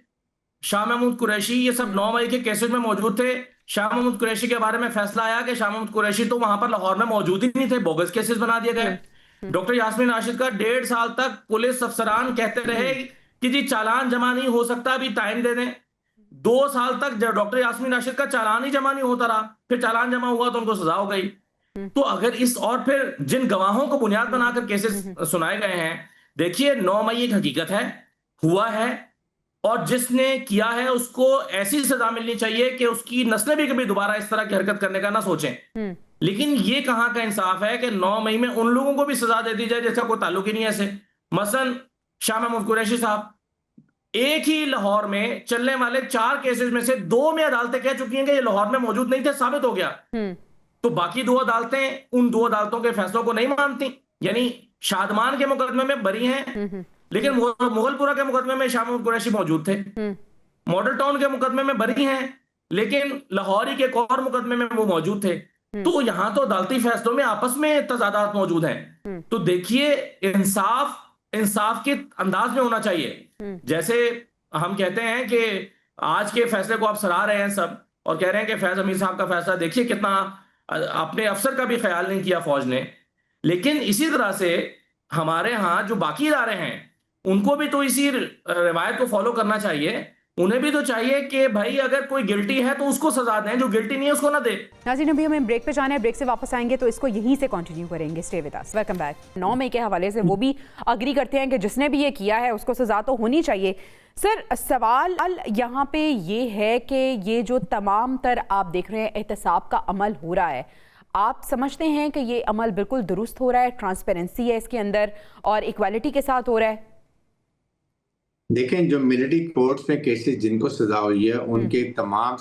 शाह महमूद कुरैशी, ये सब 9 मई के केसेस में मौजूद थे। शाह महमूद कुरैशी के बारे में फैसला आया कि शाह महमूद कुरैशी तो वहां पर लाहौर में मौजूद ही नहीं थे, बोगस केसेस बना दिए गए। डॉक्टर यास्मीन राशिद का 1.5 साल तक पुलिस अफसरान कहते रहे कि जी चालान जमा नहीं हो सकता, अभी टाइम दे दें। 2 साल तक डॉक्टर यास्मीन राशिद का चालान ही जमा नहीं होता रहा, फिर चालान जमा हुआ तो उनको सजा हो गई। तो अगर और फिर जिन गवाहों को बुनियाद बनाकर केसेस सुनाए गए हैं, देखिए 9 मई एक हकीकत है, हुआ है, और जिसने किया है उसको ऐसी सजा मिलनी चाहिए कि उसकी नस्लें भी कभी दोबारा इस तरह की हरकत करने का ना सोचें। लेकिन ये कहां का इंसाफ है कि 9 मई में उन लोगों को भी सजा दे दी जाए जिसका कोई ताल्लुक ही नहीं है ऐसे। मसलन शाह महमूद कुरैशी साहब, एक ही लाहौर में चलने वाले 4 केसेस में से 2 में अदालतें कह चुकी हैं कि ये लाहौर में मौजूद नहीं थे, साबित हो गया। तो बाकी 2 अदालतें उन 2 अदालतों के फैसलों को नहीं मानती, यानी शादमान के मुकदमे में बरी हैं, लेकिन मुगलपुरा के मुकदमे में शाह महमूद कुरैशी मौजूद थे। मॉडल टाउन के मुकदमे में बरी हैं, लेकिन लाहौरी के एक और मुकदमे में वो मौजूद थे। तो यहां तो अदालती फैसलों में आपस में तजादात मौजूद हैं। तो देखिए, इंसाफ के अंदाज में होना चाहिए। जैसे हम कहते हैं कि आज के फैसले को आप सराह रहे हैं सब, और कह रहे हैं कि फैज अमीर साहब का फैसला देखिए कितना, अपने अफसर का भी ख्याल नहीं किया फौज ने। लेकिन इसी तरह से हमारे यहाँ जो बाकी इदारे हैं उनको भी तो इसी रिवायत को फॉलो करना चाहिए। उन्हें भी तो चाहिए कि भाई अगर कोई गिल्टी है तो उसको सजा दें, जो गिल्टी नहीं है उसको ना दे। नाज़रीन, अभी हमें ब्रेक पे जाना है, ब्रेक से वापस आएंगे तो इसको यहीं से कंटिन्यू करेंगे। Stay with us, welcome back. 9 मई के हवाले से वो भी अग्री करते हैं कि जिसने भी ये किया है उसको सजा तो होनी चाहिए। सर, सवाल यहाँ पे ये है कि ये जो तमाम तर आप देख रहे हैं एहतसाब का अमल हो रहा है, आप समझते हैं कि ये अमल बिल्कुल दुरुस्त हो रहा है, ट्रांसपेरेंसी है इसके अंदर और इक्वालिटी के साथ हो रहा है? देखें, जो मिलिट्री कोर्ट्स में केसेस जिनको सजा हुई है उनके तमाम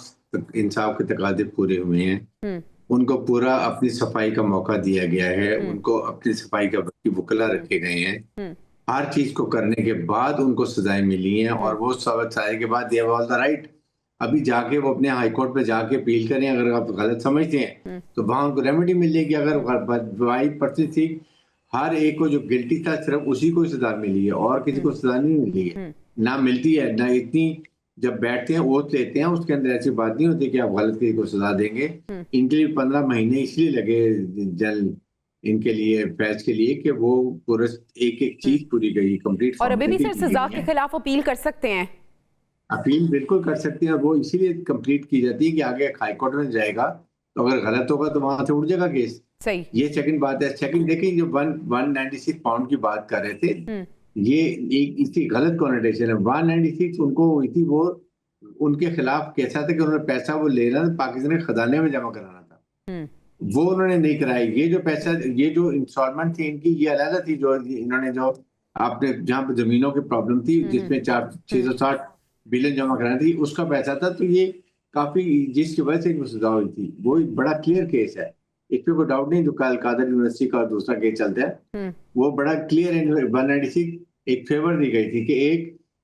इंसाफ के तकाजे पूरे हुए हैं। उनको पूरा अपनी सफाई का मौका दिया गया है, उनको अपनी सफाई का वकला रखे गए हैं। हर चीज को करने के बाद उनको सजाएं मिली हैं और वो सब सारे के बाद they have all the right. अभी जाके वो अपने हाई कोर्ट पे जाके अपील करें, अगर आप गलत समझते हैं तो वहां उनको रेमेडी मिल जाएगी। अगर वाई पर्सन थी, हर एक को जो गिल्टी था सिर्फ उसी को सजा मिली है और किसी को सजा नहीं मिली है, ना मिलती है ना। इतनी जब बैठते हैं ओथ लेते हैं उसके अंदर ऐसी बात नहीं होती कि आप गलत किसी को सजा देंगे। इनके लिए 15 महीने इसलिए लगे जल इनके लिए फैज के लिए कि वो पूरा एक एक चीज पूरी गई, कंप्लीट। और अभी भी सर सजा के खिलाफ अपील कर सकते हैं? अपील बिल्कुल कर सकते हैं और वो इसीलिए कंप्लीट की जाती है कि आगे हाई कोर्ट में जाएगा तो अगर गलत होगा तो वहां से उठ जाएगा केस। सही। ये सेकंड बात है। सेकंड देखिए, जो 196 पाउंड की बात कर रहे थे, ये एक इसकी गलत कॉन्टेशन है। 196 उनको हुई थी, वो उनके खिलाफ कैसा था कि उन्होंने पैसा वो लेना पाकिस्तान के खजाने में जमा कराना था, वो उन्होंने नहीं कराई। ये जो पैसा, ये जो इंस्टॉलमेंट थी इनकी, ये अलग थी। जो इन्होंने जो आपने जहाँ पे जमीनों की प्रॉब्लम थी जिसमें 660 बिलियन जमा करानी थी, उसका पैसा था। तो ये काफी, जिसकी वजह से इनको सजा हुई थी, वो एक बड़ा क्लियर केस है, इस पे कोई डाउट नहीं। जो कल कादर यूनिवर्सिटी का दूसरा केस चलता है वो बड़ा क्लियर है। 196 एक फेवर दी गई थी कि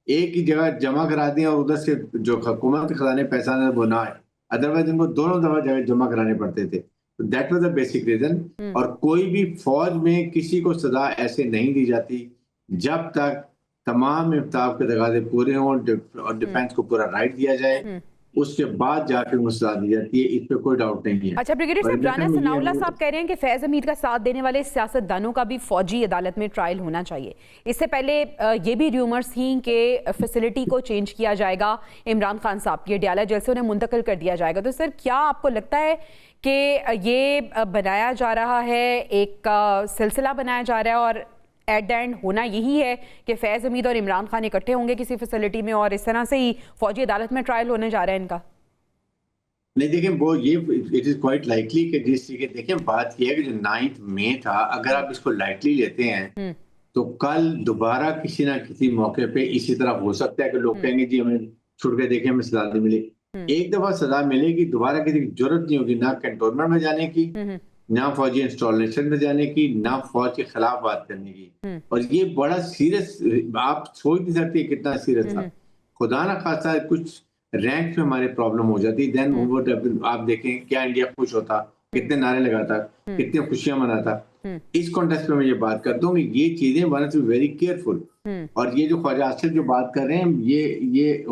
एक ही जगह जमा करा दें और उधर से जो हुकूमत के खजाने पैसा ना वो ना है, अदरवाइज उनको दोनों दफा जगह जमा कराने पड़ते थे। That was the basic reason. और कोई भी फौज में किसी को सजा ऐसे नहीं दी जाती जब तक तमाम इंसाफ के तकाजे पूरे हों और डिफेंस को पूरा राइट दिया जाए, उसके बाद जाकर उनको सजा दी जाती है। इस पे कोई डाउट नहीं है। अच्छा, ब्रिगेडियर साहब, राना सनाउल्लाह साहब कह रहे हैं कि फैज हमीद का साथ देने वाले सियासतदानों का भी फौजी अदालत में ट्रायल होना चाहिए। इससे पहले ये भी र्यूमर्स थी कि फैसिलिटी को चेंज किया जाएगा, इमरान खान साहब ये डियाला जेल से उन्हें मुंतकिल कर दिया जाएगा। तो सर, क्या आपको लगता है कि ये बनाया जा रहा है, एक सिलसिला बनाया जा रहा है और एट द एंड होना यही है कि फैज हमीद और इमरान खान इकट्ठे होंगे किसी फैसिलिटी में और इस तरह से ही फौजी अदालत में ट्रायल होने जा रहा है इनका? नहीं, देखें, वो ये इट इज क्वाइट लाइकली कि जिस तरीके, देखें बात यह है कि जो 9 मई था, अगर आप इसको लाइटली लेते हैं तो कल दोबारा किसी ना किसी मौके पे इसी तरह हो सकता है कि लोग कहेंगे जी हमें छुट के देखें, हमें सजा नहीं मिली। एक दफा सजा मिलेगी, दोबारा किसी की जरूरत नहीं होगी ना कैंटोनमेंट में जाने की, ना फौजी इंस्टॉलेशन में जाने की, ना फौज के खिलाफ बात करने की। और ये बड़ा सीरियस, आप सोच नहीं सकते कितना सीरियस था। खुदा ना खासा कुछ रैंक में हमारे प्रॉब्लम हो जाती, देन आप देखें क्या इंडिया खुश होता, कितने नारे लगाता, कितनी खुशियां मनाता। इस कॉन्टेक्स्ट में मैं ये बात करता हूँ कि ये चीजें वन टू वेरी केयरफुल। और ये जो ख्वाजा आसिफ जो बात कर रहे हैं, ये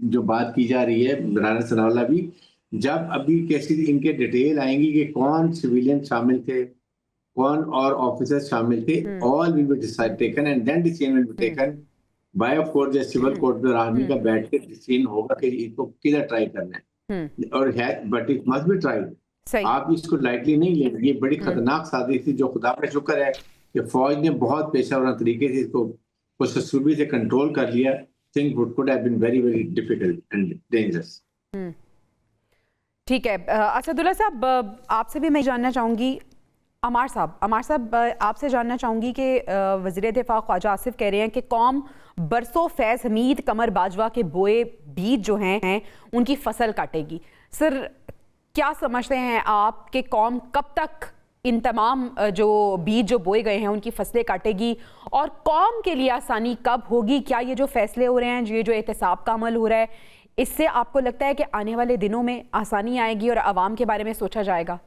जो बात की जा रही है, राना सनाउल्लाह भी, जब अभी कैसी इनके डिटेल आएंगी कि कौन सिविलियन शामिल थे, कौन और ऑफिसर शामिल थे, all will be decide taken and then decision will be taken by a court, जैसे सिविल कोर्ट में आर्मी का बैठ के डिसीजन होगा कि इसको किधर ट्राई करना है। और है, but it must be tried. आप इसको लाइटली नहीं लेंगे। ये बड़ी खतरनाक साजिश थी, जो खुदा का शुक्र है कि फौज ने बहुत पेशेवर तरीके से इसको ससूबी से कंट्रोल कर लिया। Thing could have been very very difficult and dangerous. ठीक है, असदुल्ला साहब, आपसे भी मैं जानना चाहूँगी, अमार साहब आपसे जानना चाहूँगी कि वज़ीर दिफा ख्वाजा आसिफ कह रहे हैं कि कौम बरसों फैज़ हमीद, कमर बाजवा के बोए बीज जो हैं उनकी फसल काटेगी। सर, क्या समझते हैं आप कि कौम कब तक इन तमाम जो बीज जो बोए गए हैं उनकी फसलें काटेगी और कौम के लिए आसानी कब होगी? क्या ये जो फैसले हो रहे हैं, ये जो एहतसाब का अमल हो रहा है, इससे आपको लगता है कि आने वाले दिनों में आसानी आएगी और आवाम के बारे में सोचा जाएगा?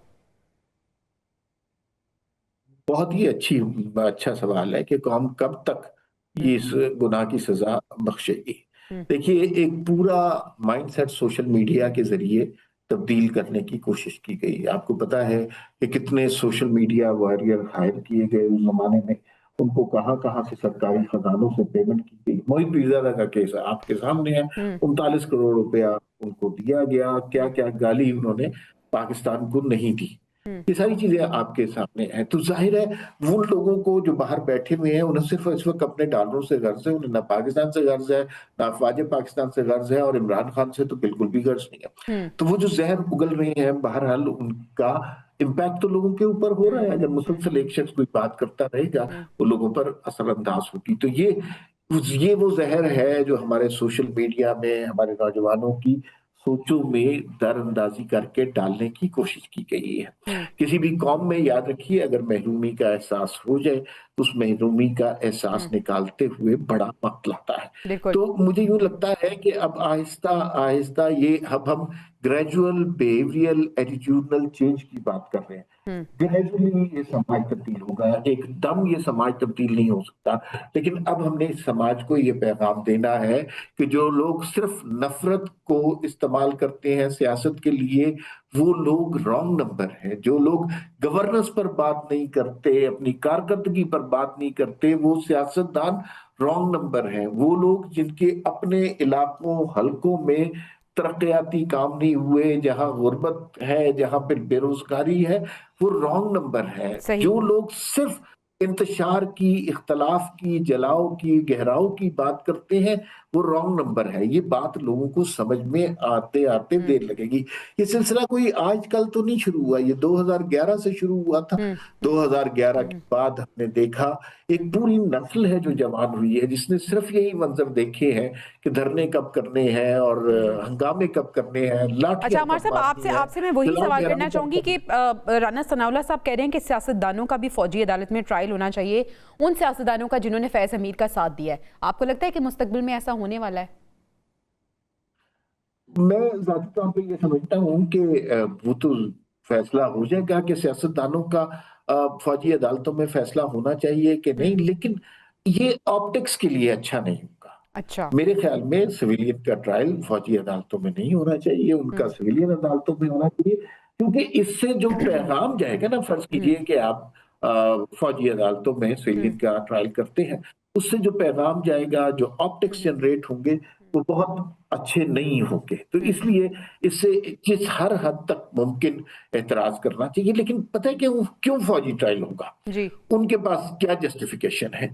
बहुत ही अच्छा सवाल है कि कौम कब तक ये इस गुनाह की सजा बख्शेगी। देखिए, एक पूरा माइंडसेट सोशल मीडिया के जरिए तब्दील करने की कोशिश की गई। आपको पता है कि कितने सोशल मीडिया वॉरियर हायर किए गए उस जमाने में, उनको कहाँ से सरकारी खजानों से पेमेंट की गई। मोहित पीरजादा का केस आपके सामने है, 39 करोड़ रुपया उनको दिया गया, क्या क्या गाली उन्होंने पाकिस्तान को नहीं दी, ये सारी चीजें आपके सामने है। तो जाहिर है वो लोगों को जो बाहर बैठे हुए हैं उन्हें सिर्फ इस वक्त अपने डॉलरों से गर्ज है, उन्हें ना पाकिस्तान से गर्ज है, ना अफवाज पाकिस्तान से गर्ज है, और इमरान खान से तो बिल्कुल भी गर्ज नहीं है। तो वो जो जहर उगल रहे हैं, बहरहाल उनका इम्पैक्ट तो लोगों के ऊपर हो रहा है। अगर मुसलसल एक शख्स कोई बात करता रहेगा वो लोगों पर असरअंदाज होगी। तो ये वो जहर है जो हमारे सोशल मीडिया में हमारे नौजवानों की सोचों में दरअंदाजी करके डालने की कोशिश की गई है। किसी भी कौम में याद रखिए, अगर महरूमी का एहसास हो जाए तो उस महरूमी का एहसास निकालते हुए बड़ा वक्त लगता है। तो मुझे यूं लगता है कि अब आहिस्ता आहिस्ता ये अब हम ग्रेजुअल बिहेवियरल एटीट्यूडनल चेंज की बात कर रहे हैं। ग्रेजुअली ये समाज तब्दील होगा, एकदम ये समाज तब्दील नहीं हो सकता। लेकिन अब हमने इस समाज को ये पैगाम देना है कि जो लोग सिर्फ नफरत को इस्तेमाल करते हैं सियासत के लिए, वो लोग रॉन्ग नंबर हैं। जो लोग गवर्नेंस पर बात नहीं करते, अपनी कारकर्दगी पर बात नहीं करते, वो सियासतदान रॉन्ग नंबर हैं। वो लोग जिनके अपने इलाकों हलकों में तरक्याती काम नहीं हुए, जहां गुर्बत है, जहां पर बेरोजगारी है, वो रॉन्ग नंबर है। जो लोग सिर्फ इंतशार की, इख्तलाफ की, जलाओ की, गहराव की बात करते हैं, वो रॉन्ग नंबर है। ये बात लोगों को समझ में आते आते देर लगेगी। ये सिलसिला कोई आजकल तो नहीं शुरू हुआ, ये 2011 से शुरू हुआ था। 2011 के बाद हमने देखा एक पूरी नस्ल है जो जवान हुई है, जिसने सिर्फ यही मंजर देखे हैं कि धरने कब करने हैं और हंगामे कब करने हैं, लाठियां। अच्छा अमर साहब, आपसे मैं वही सवाल करना चाहूंगी कि राना सनाउल्लाह साहब कह रहे हैं कि सियासतदानों का भी फौजी अदालत में ट्रायल होना चाहिए, उन सियासतदानों का जिन्होंने फैज अमीर का साथ दिया है। आपको लगता है कि मुस्तकबिल में ऐसा होने वाला है? मैं ज़ाती तौर पे ये समझता हूँ कि वो तो फैसला हो जाएगा कि सियासतदानों का फौजी अदालतों में फैसला होना चाहिए कि नहीं, लेकिन ये ऑप्टिक्स के लिए अच्छा नहीं होगा। अच्छा, मेरे ख्याल में सिविलियन का ट्रायल फौजी अदालतों में नहीं होना चाहिए, उनका सिविलियन अदालतों में होना चाहिए, क्योंकि इससे जो पैगाम जाएगा ना, फर्ज कीजिए कि आप फौजी अदालतों में सिविलियन का ट्रायल करते हैं, उससे जो पैगाम जाएगा, जो ऑप्टिक्स जनरेट होंगे, वो बहुत अच्छे नहीं होंगे। तो इसलिए इससे जिस हर हद तक मुमकिन एतराज करना चाहिए। लेकिन पता है क्यों फौजी ट्रायल होगा जी, उनके पास क्या जस्टिफिकेशन है?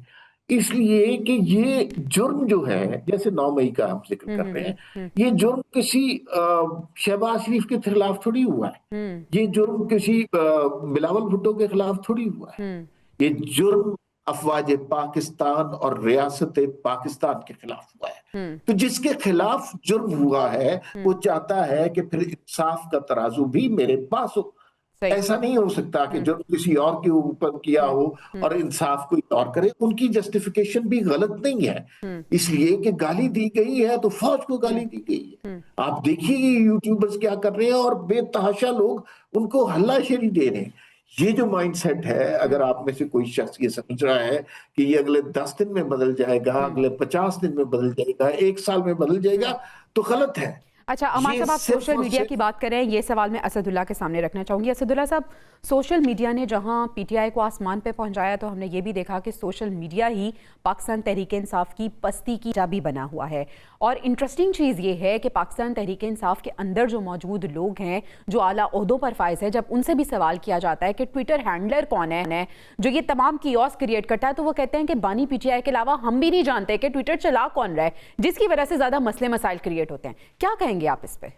इसलिए कि ये जुर्म जो है, जैसे 9 मई का हम जिक्र कर रहे हैं, ये जुर्म किसी शहबाज शरीफ के खिलाफ थोड़ी हुआ है, ये जुर्म किसी बिलावल भुट्टो के खिलाफ थोड़ी हुआ है, ये जुर्म अफवाज पाकिस्तान और रियासत पाकिस्तान के खिलाफ हुआ है। तो जिसके खिलाफ जुर्म हुआ है वो चाहता है कि फिर इंसाफ का तराजू भी मेरे पास हो। ऐसा नहीं हो सकता कि जुर्म किसी और के ऊपर किया हो और इंसाफ कोई और करे। उनकी जस्टिफिकेशन भी गलत नहीं है, इसलिए कि गाली दी गई है तो फौज को गाली दी गई है। आप देखिए यूट्यूबर्स क्या कर रहे हैं और बेतहाशा लोग उनको हल्लाशेरी दे रहे हैं। ये जो माइंडसेट है, अगर आप में से कोई शख्स ये समझ रहा है कि ये अगले 10 दिन में बदल जाएगा, अगले 50 दिन में बदल जाएगा, 1 साल में बदल जाएगा, तो गलत है। अच्छा अमर साहब, आप सोशल मीडिया की बात कर रहे हैं, ये सवाल मैं असदुल्ला के सामने रखना चाहूंगी। असदुल्ला साहब, सोशल मीडिया ने जहां पीटीआई को आसमान पे पहुंचाया, तो हमने ये भी देखा कि सोशल मीडिया ही पाकिस्तान तहरीक इंसाफ की पस्ती की चाबी बना हुआ है। और इंटरेस्टिंग चीज़ ये है कि पाकिस्तान तहरीक इंसाफ के अंदर जो मौजूद लोग हैं, जो आला ओहदों पर फाइज है, जब उनसे भी सवाल किया जाता है कि ट्विटर हैंडलर कौन है जो ये तमाम कियोस क्रिएट करता है, तो वो कहते हैं कि बानी पीटीआई के अलावा हम भी नहीं जानते कि ट्विटर चला कौन रहा है, जिसकी वजह से ज़्यादा मसले मसाइल क्रिएट होते हैं। क्या कहेंगे आप इस पर?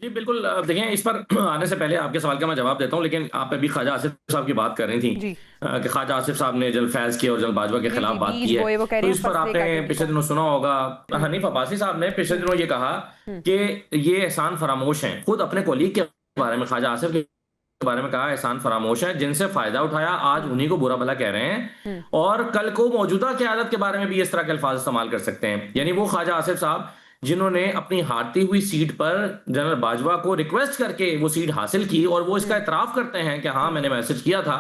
जी बिल्कुल, देखिए इस पर आने से पहले आपके सवाल का मैं जवाब देता हूँ, लेकिन आप अभी ख्वाजा आसिफ साहब की बात कर रही थी कि ख्वाजा आसिफ साहब ने जनरल फैज की और जनरल बाजवा के खिलाफ बात की है, तो इस पर आपने पिछले दिनों सुना होगा, हनीफ अब्बासी साहब ने पिछले दिनों ये कहा कि ये एहसान फरामोश हैं। खुद अपने कोलीग के बारे में, ख्वाजा आसिफ के बारे में कहा एहसान फरामोश है, जिनसे फायदा उठाया आज उन्हीं को बुरा भला कह रहे हैं, और कल को मौजूदा क़यादत के बारे में भी इस तरह के अल्फाज इस्तेमाल कर सकते हैं। यानी वो ख्वाजा आसिफ साहब जिन्होंने अपनी हारती हुई सीट पर जनरल बाजवा को रिक्वेस्ट करके वो सीट हासिल की, और वो इसका इतराफ करते हैं कि हाँ मैंने मैसेज किया था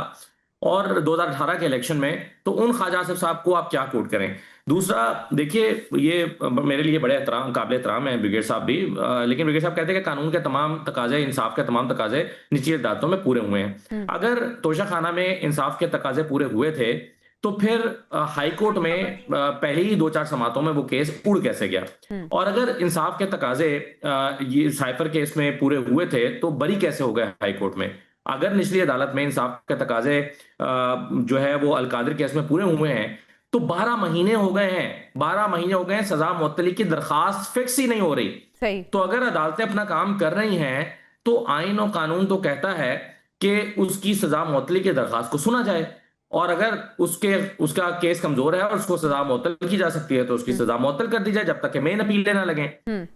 और 2018 के इलेक्शन में, तो उन ख्वाजा आसिफ साहब को आप क्या कोट करें? दूसरा देखिए, ये मेरे लिए बड़े काबिल एहतराम है ब्रिगेड साहब भी, लेकिन ब्रिगेड साहब कहते हैं कि कानून के तमाम तकाजे, इंसाफ के तमाम तकाजे निचली अदालतों में पूरे हुए हैं। अगर तोशा खाना में इंसाफ के तकाजे पूरे हुए थे तो फिर हाई कोर्ट में पहले ही 2-4 समातों में वो केस उड़ कैसे गया? और अगर इंसाफ के तकाजे ये साइफर केस में पूरे हुए थे तो बरी कैसे हो गए हाई कोर्ट में? अगर निचली अदालत में इंसाफ के तकाजे जो है वो अलकादिर केस में पूरे हुए हैं तो 12 महीने हो गए हैं, 12 महीने हो गए हैं, सजा मुअत्तली की दरखास्त फिक्स ही नहीं हो रही। सही। तो अगर अदालतें अपना काम कर रही हैं तो आईन और कानून तो कहता है कि उसकी सजा मुअत्तली की दरखास्त को सुना जाए, और अगर उसका केस कमजोर है और उसको सजा मुअत्तल की जा सकती है तो उसकी सजा मुअत्तल कर दी जाए जब तक कि मेन अपील ना लगे।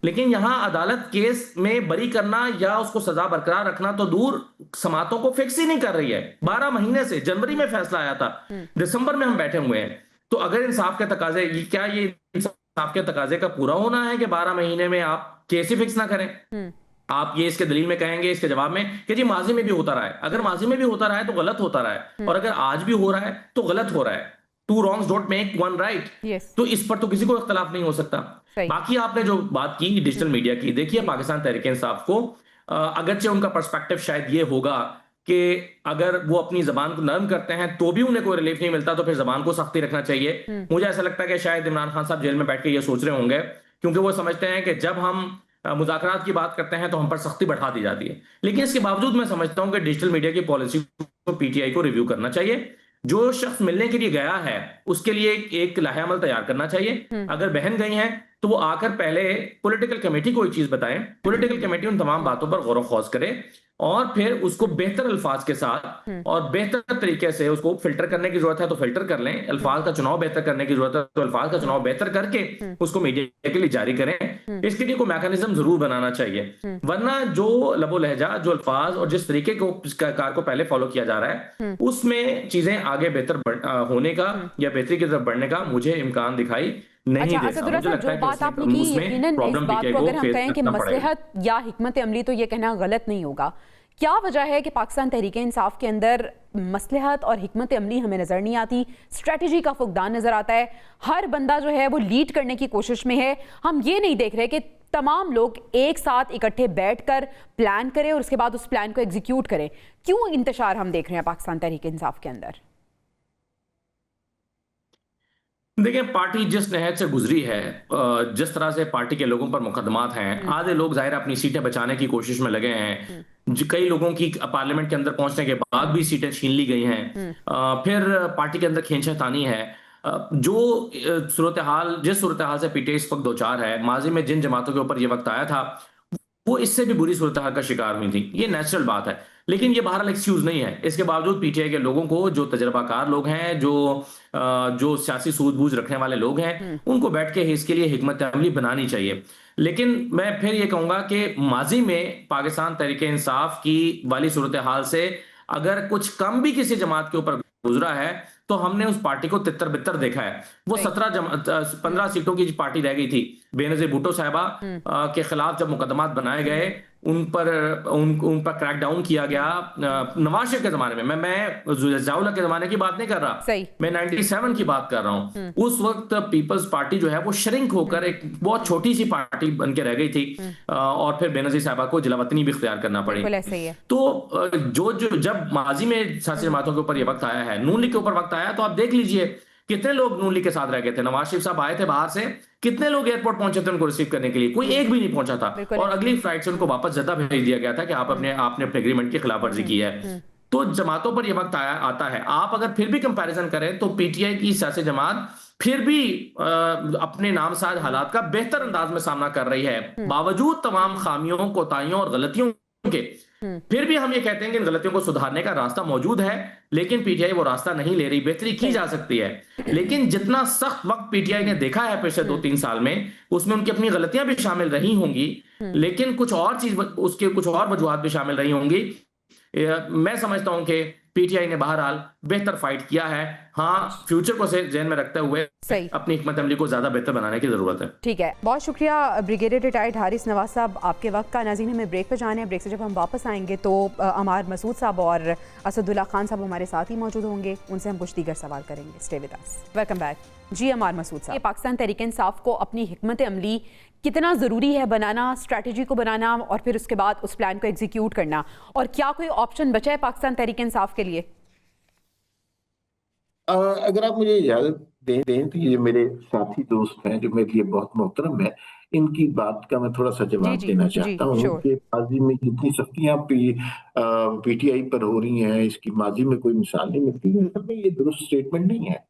लेकिन यहाँ अदालत केस में बरी करना या उसको सजा बरकरार रखना तो दूर, समातों को फिक्स ही नहीं कर रही है। 12 महीने से, जनवरी में फैसला आया था, दिसंबर में हम बैठे हुए हैं। तो अगर इंसाफ के तकाजे, क्या ये इंसाफ के तकाजे का पूरा होना है कि 12 महीने में आप केस ही फिक्स ना करें? आप ये इसके दलील में कहेंगे, इसके जवाब में कि जी माजी में भी होता रहा है। अगर माजी में भी होता रहा है तो गलत होता रहा है, और अगर आज भी हो रहा है तो गलत हो रहा है। 2 wrongs don't make 1 right। तो इस पर तो किसी को इख्तलाफ नहीं हो सकता। बाकी आपने जो बात की डिजिटल मीडिया की, देखिए पाकिस्तान तहरीक इंसाफ को अगरचे उनका पर्सपेक्टिव शायद ये होगा कि अगर वो अपनी जबान को नरम करते हैं तो भी उन्हें कोई रिलीफ नहीं मिलता तो फिर जबान को सख्ती रखना चाहिए। मुझे ऐसा लगता है कि शायद इमरान खान साहब जेल में बैठ के ये सोच रहे होंगे, क्योंकि वो समझते हैं कि जब हम मुज़ाकरात की बात करते हैं तो हम पर सख्ती बढ़ा दी जाती है। लेकिन इसके बावजूद मैं समझता हूं कि डिजिटल मीडिया की पॉलिसी को पीटीआई को रिव्यू करना चाहिए। जो शख्स मिलने के लिए गया है उसके लिए एक लाहेअमल तैयार करना चाहिए। अगर बहन गई हैं तो वो आकर पहले पॉलिटिकल कमेटी को एक चीज बताएं, पॉलिटिकल कमेटी उन तमाम बातों पर गौर खौज करे और फिर उसको बेहतर अल्फाज के साथ और बेहतर तरीके से उसको फिल्टर करने की जरूरत है तो फिल्टर कर लें, अल्फाज का चुनाव बेहतर करने की जरूरत है तो अल्फाज का चुनाव बेहतर करके उसको मीडिया के लिए जारी करें। इसके लिए कोई मैकेनिज्म जरूर बनाना चाहिए, वरना जो लबो लहजा, जो अल्फाज और जिस तरीके को कार को पहले फॉलो किया जा रहा है उसमें चीजें आगे बेहतर होने का या बेहतरी की तरफ बढ़ने का मुझे इम्कान दिखाई नहीं देता। मुझे लगता है जो बात आपने की, यकीनन इस बात को अगर हम कहें कि मसलहत या हिकमत अमली, तो ये कहना गलत नहीं होगा। क्या वजह है कि पाकिस्तान तहरीक इंसाफ के अंदर मसलहत और हिकमत अमली हमें नजर नहीं आती, स्ट्रेटजी का फुकदान नजर आता है, हर बंदा जो है वो लीड करने की कोशिश में है। हम ये नहीं देख रहे कि तमाम लोग एक साथ इकट्ठे बैठकर प्लान करें और उसके बाद उस प्लान को एग्जीक्यूट करें। क्यों इंतशार हम देख रहे हैं पाकिस्तान तहरीक इंसाफ के अंदर? देखिए, पार्टी जिस नहज से गुजरी है, जिस तरह से पार्टी के लोगों पर मुकदमात हैं, आधे लोग जाहिर अपनी सीटें बचाने की कोशिश में लगे हैं। कई लोगों की पार्लियामेंट के अंदर पहुंचने के बाद भी सीटें छीन ली गई हैं। फिर पार्टी के अंदर खींचातानी है। जो सूरत हाल, जिस सूरत हाल से पीटीआई इस वक्त दो चार है, माजी में जिन जमातों के ऊपर ये वक्त आया था वो इससे भी बुरी सूरत हाल का शिकार हुई थी। ये नेचुरल बात है, लेकिन ये बहरहाल एक्सक्यूज नहीं है। इसके बावजूद पीटीआई के लोगों को, जो तजर्बाकार लोग हैं, जो सियासी सूझबूझ रखने वाले लोग हैं, उनको बैठ के इसके लिए हिकमत अमली बनानी चाहिए। लेकिन मैं फिर ये कहूंगा कि माजी में पाकिस्तान तहरीक इंसाफ की वाली सूरत हाल से अगर कुछ कम भी किसी जमात के ऊपर गुजरा है तो हमने उस पार्टी को तितर बितर देखा है। वो 15 सीटों की पार्टी रह गई थी। बेनजीर भुट्टो साहिबा के खिलाफ जब मुकदमात बनाए गए, उन पर क्रैकडाउन किया गया नवाज शरीफ के जमाने में। मैं जाउला के जमाने की बात नहीं कर रहा, मैं 97 की बात कर रहा हूं। उस वक्त पीपल्स पार्टी जो है वो श्रिंक होकर एक बहुत छोटी सी पार्टी बन के रह गई थी और फिर बेनजीर साहिबा को जिलावतनी भी इख्तियार करना पड़ी। तो जब माजी में सियासी जमातों के ऊपर ये वक्त आया है, नून लीग के ऊपर वक्त आया, तो आप देख लीजिए कितने लोग नून लीग के साथ रह गए थे। नवाज शरीफ साहब आए थे बाहर से, कितने लोग एयरपोर्ट पहुंचे थे उनको रिसीव करने के लिए? कोई एक भी नहीं पहुंचा था और अगली फ्लाइट से उनको वापस जद्दा भेज दिया गया था कि आपने अपने एग्रीमेंट की खिलाफवर्जी की है। तो जमातों पर यह वक्त आता है। आप अगर फिर भी कंपैरिजन करें तो पीटीआई की सियासी जमात फिर भी अपने नामसाज हालात का बेहतर अंदाज में सामना कर रही है, बावजूद तमाम खामियों, कोताहियों और गलतियों के। फिर भी हम ये कहते हैं कि इन गलतियों को सुधारने का रास्ता मौजूद है, लेकिन पीटीआई वो रास्ता नहीं ले रही। बेहतरी की जा सकती है, लेकिन जितना सख्त वक्त पीटीआई ने देखा है पिछले 2-3 साल में, उसमें उनकी अपनी गलतियां भी शामिल रही होंगी, लेकिन कुछ और चीज, उसके कुछ और वजूहात भी शामिल रही होंगी। मैं समझता हूं कि पीटीआई ने बहरहाल बेहतर फाइट किया है। हाँ, फ्यूचर को से ध्यान में रखते हुए सही, अपनी हिकमत अमली को ज्यादा बेहतर बनाने की जरूरत है। ठीक है, बहुत शुक्रिया ब्रिगेडियर रिटायर्ड हारिस नवाज साहब आपके वक्त का। नाज़रीन, हमें ब्रेक पर जाने हैं। ब्रेक से जब हम वापस आएंगे तो अमार मसूद साहब और असदुल्ला खान साहब हमारे साथ ही मौजूद होंगे, उनसे हम कुछ दीगर सवाल करेंगे। Stay with us. Welcome back जी अमार मसूद साहब। पाकिस्तान तहरीक इंसाफ को अपनी हिकमत अमली कितना ज़रूरी है बनाना, स्ट्रैटेजी को बनाना और फिर उसके बाद उस प्लान को एग्जीक्यूट करना, और क्या कोई ऑप्शन बचा है पाकिस्तान तहरीक इंसाफ के लिए? अगर आप मुझे इजाजत दें तो ये मेरे साथी दोस्त हैं जो मेरे लिए बहुत मोहतरम है, इनकी बात का मैं थोड़ा सा जवाब देना चाहता हूँ कि माजी में जितनी सख्तियां पीटीआई पर हो रही हैं, इसकी माजी में कोई मिसाल नहीं मिलती है। ये दुरुस्त स्टेटमेंट नहीं है।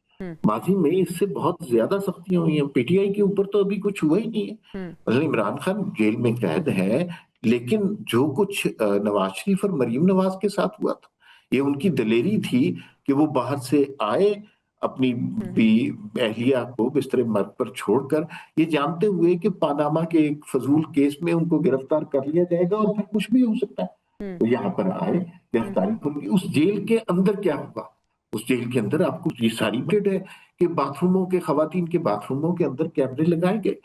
माजी में इससे बहुत ज्यादा सख्तियां हुई हैं। पीटीआई के ऊपर तो अभी कुछ हुआ ही नहीं है। मतलब इमरान खान जेल में कैद है, लेकिन जो कुछ नवाज शरीफ और मरीम नवाज के साथ हुआ था, ये उनकी दलेरी थी कि वो बाहर से आए, अपनी अहलिया को बिस्तर मर्ग पर छोड़कर, ये जानते हुए कि पानामा के एक फजूल केस में उनको गिरफ्तार कर लिया जाएगा और फिर कुछ भी हो सकता है, तो यहाँ पर आए, गिरफ्तारी होगी। उस जेल के अंदर क्या होगा? उस जेल के अंदर आपको ये सारी अपडेट है कि बाथरूमों के, खवातीन के बाथरूमों के अंदर कैमरे लगाए गए।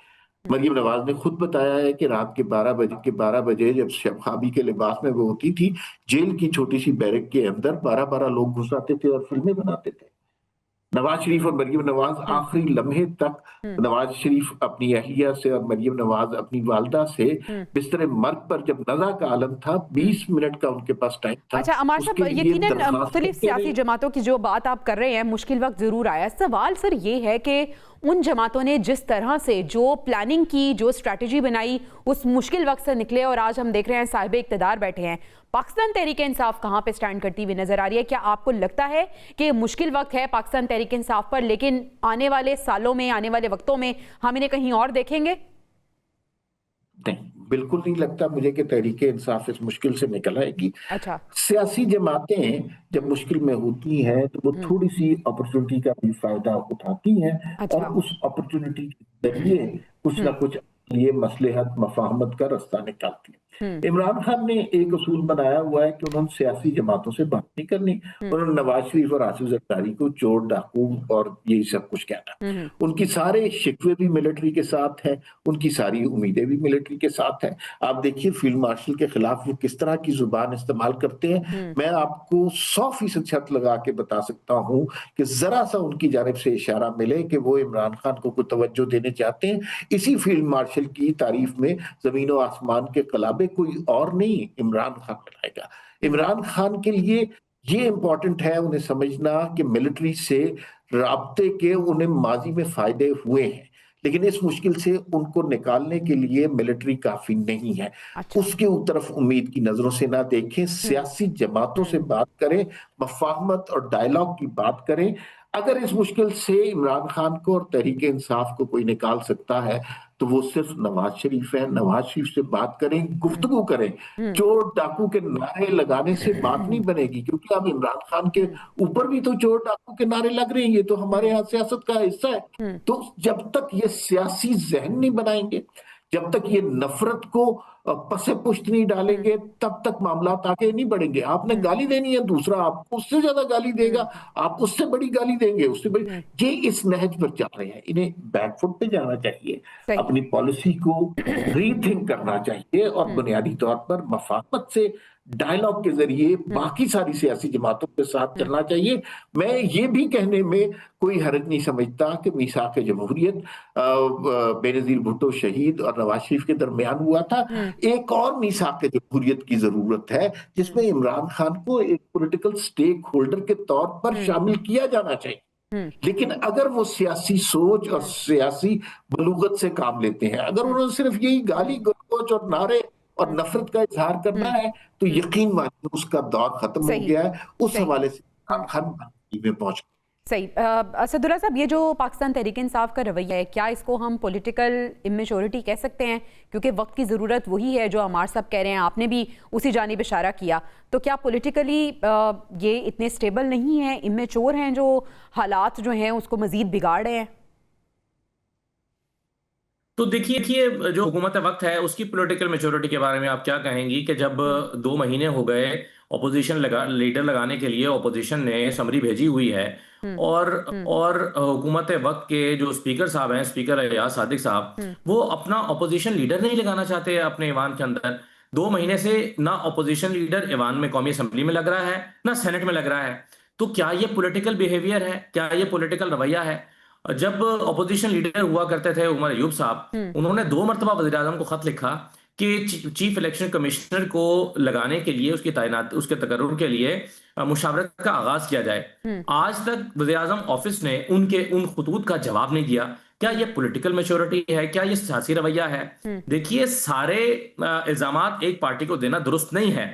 मरीम नवाज ने खुद बताया है कि रात के 12 बजे जब शबखाबी के लिबास में वो होती थी, जेल की छोटी सी बैरक के अंदर 12 लोग घुस आते थे और फिल्में बनाते थे। नवाज शरीफ और मरीम नवाज आखिरी लम्हे तक, नवाज शरीफ अपनी अहलिया से और मरीम नवाज अपनी वालदा से बिस्तर मर्ग पर जब नज़ा का आलम था, 20 मिनट का उनके पास टाइम था। अच्छा अमार साहब, यकीनन मुख्तलिफ सियासी जमातों की जो बात आप कर रहे हैं, मुश्किल वक्त जरूर आया। सवाल सर ये है कि उन जमातों ने जिस तरह से जो प्लानिंग की, जो स्ट्रैटेजी बनाई, उस मुश्किल वक्त से निकले और आज हम देख रहे हैं साहिब इक़्तिदार बैठे हैं। पाकिस्तान तहरीक इंसाफ कहाँ पे स्टैंड करती हुई नजर आ रही है? क्या आपको लगता है कि मुश्किल वक्त है पाकिस्तान तहरीक इंसाफ पर, लेकिन आने वाले सालों में, आने वाले वक्तों में हम इन्हें कहीं और देखेंगे? नहीं, बिल्कुल नहीं लगता मुझे कि तहरीक इंसाफ इस मुश्किल से निकल आएगी। अच्छा, सियासी जमातें जब मुश्किल में होती हैं तो वो थोड़ी सी अपॉर्चुनिटी का भी फायदा उठाती हैं, अच्छा, और उस अपॉर्चुनिटी के जरिए कुछ ना कुछ ये मसलहत, मफाहमत का रास्ता निकालती है। इमरान खान ने एक उसूल बनाया हुआ है कि उन्होंने सियासी जमातों से बात नहीं करनी। उन्होंने नवाज शरीफ और आसिफ जरदारी को चोर, डाकू और यही सब कुछ कहना। उनकी सारे शिकवे भी मिलिट्री के साथ हैं, उनकी सारी उम्मीदें भी मिलिट्री के साथ हैं। आप देखिए फील्ड मार्शल के खिलाफ वो किस तरह की जुबान इस्तेमाल करते हैं। मैं आपको 100% छत लगा के बता सकता हूं कि जरा सा उनकी जानिब से इशारा मिले कि वो इमरान खान को कोई तवज्जो देने चाहते हैं, इसी फील्ड मार्शल की तारीफ में जमीन और आसमान के कलाबे कोई और नहीं, इमरान खान बनाएगा। इमरान खान के लिए ये इंपॉर्टेंट है उन्हें समझना कि मिलिट्री से राब्ते के उन्हें माजी में फायदे हुए हैं, लेकिन इस मुश्किल से उनको निकालने के लिए मिलिट्री काफी नहीं है। अच्छा, उसके तरफ उम्मीद की नजरों से ना देखें, सियासी जमातों से बात करें, मफाहमत और डायलॉग की बात करें। अगर इस मुश्किल से इमरान खान को और तहरीक इंसाफ को कोई निकाल सकता है तो वो सिर्फ नवाज शरीफ है। नवाज शरीफ से बात करें, गुफ्तगू करें। चोर डाकू के नारे लगाने से बात नहीं बनेगी, क्योंकि अब इमरान खान के ऊपर भी तो चोर डाकू के नारे लग रहे हैं, ये तो हमारे यहाँ सियासत का हिस्सा है। तो जब तक ये सियासी जहन नहीं बनाएंगे, जब तक ये नफरत को पसे पुष्ट नहीं डालेंगे, तब तक मामला आगे नहीं बढ़ेंगे। आपने गाली देनी है, दूसरा आपको उससे ज्यादा गाली देगा, आप उससे बड़ी गाली देंगे, उससे बड़ी। ये इस नहज पर चल रहे हैं। इन्हें बैकफुट पे जाना चाहिए, अपनी पॉलिसी को रीथिंक करना चाहिए और बुनियादी तौर पर मफाहमत से, डायलॉग के जरिए बाकी सारी सियासी जमातों के साथ चलना चाहिए। मैं ये भी कहने में कोई हर्ज नहीं समझता कि मीसाक जमहूरियत बेनजीर भुट्टो शहीद और नवाज शरीफ के दरमियान हुआ था। एक और मीसाक जमहूरियत की जरूरत है जिसमें इमरान खान को एक पॉलिटिकल स्टेक होल्डर के तौर पर शामिल किया जाना चाहिए। लेकिन अगर वो सियासी सोच और सियासी बलूगत से काम लेते हैं, अगर उन्होंने सिर्फ यही गाली गलौज और नारे और नफरत का इजहार करना है, तो यकीन मानिए उसका दौर खत्म हो गया है। उस हवाले से इमरान खान में पहुंच। सही। असदुल्ला साहब, ये जो पाकिस्तान तहरीक इंसाफ का रवैया है, क्या इसको हम पॉलिटिकल इमेच्योरिटी कह सकते हैं? क्योंकि वक्त की ज़रूरत वही है जो अमार साहब कह रहे हैं, आपने भी उसी जानिब इशारा किया। तो क्या पॉलिटिकली ये इतने स्टेबल नहीं है, इमेच्योर हैं, जो हालात जो हैं उसको मजीद बिगाड़ रहे हैं? तो देखिए जो हुकूमत वक्त है उसकी पॉलिटिकल मैच्योरिटी के बारे में आप क्या कहेंगी कि जब 2 महीने हो गए ऑपोजिशन लीडर लगाने के लिए ऑपोजिशन ने समरी भेजी हुई है और हुकूमत वक्त के जो स्पीकर साहब हैं, स्पीकर एयाज सादिक साहब, वो अपना ऑपोजिशन लीडर नहीं लगाना चाहते अपने ईवान के अंदर। 2 महीने से ना ऑपोजिशन लीडर ईवान में कौमी असेंबली में लग रहा है ना सेनेट में लग रहा है। तो क्या ये पॉलिटिकल बिहेवियर है, क्या ये पॉलिटिकल रवैया है? जब ऑपोजिशन लीडर हुआ करते थे उमर अयूब साहब, उन्होंने 2 मरतबा वज़ीर आज़म को खत लिखा कि चीफ इलेक्शन कमिश्नर को लगाने के लिए, उसकी तैनात, उसके तकर्रुर के लिए मुशावरत का आगाज किया जाए। आज तक वज़ीर आज़म ऑफिस ने उन खुतूत का जवाब नहीं दिया। क्या ये पॉलिटिकल मैच्योरिटी है? क्या ये सियासी रवैया है? देखिए, सारे इल्जामात एक पार्टी को देना दुरुस्त नहीं है।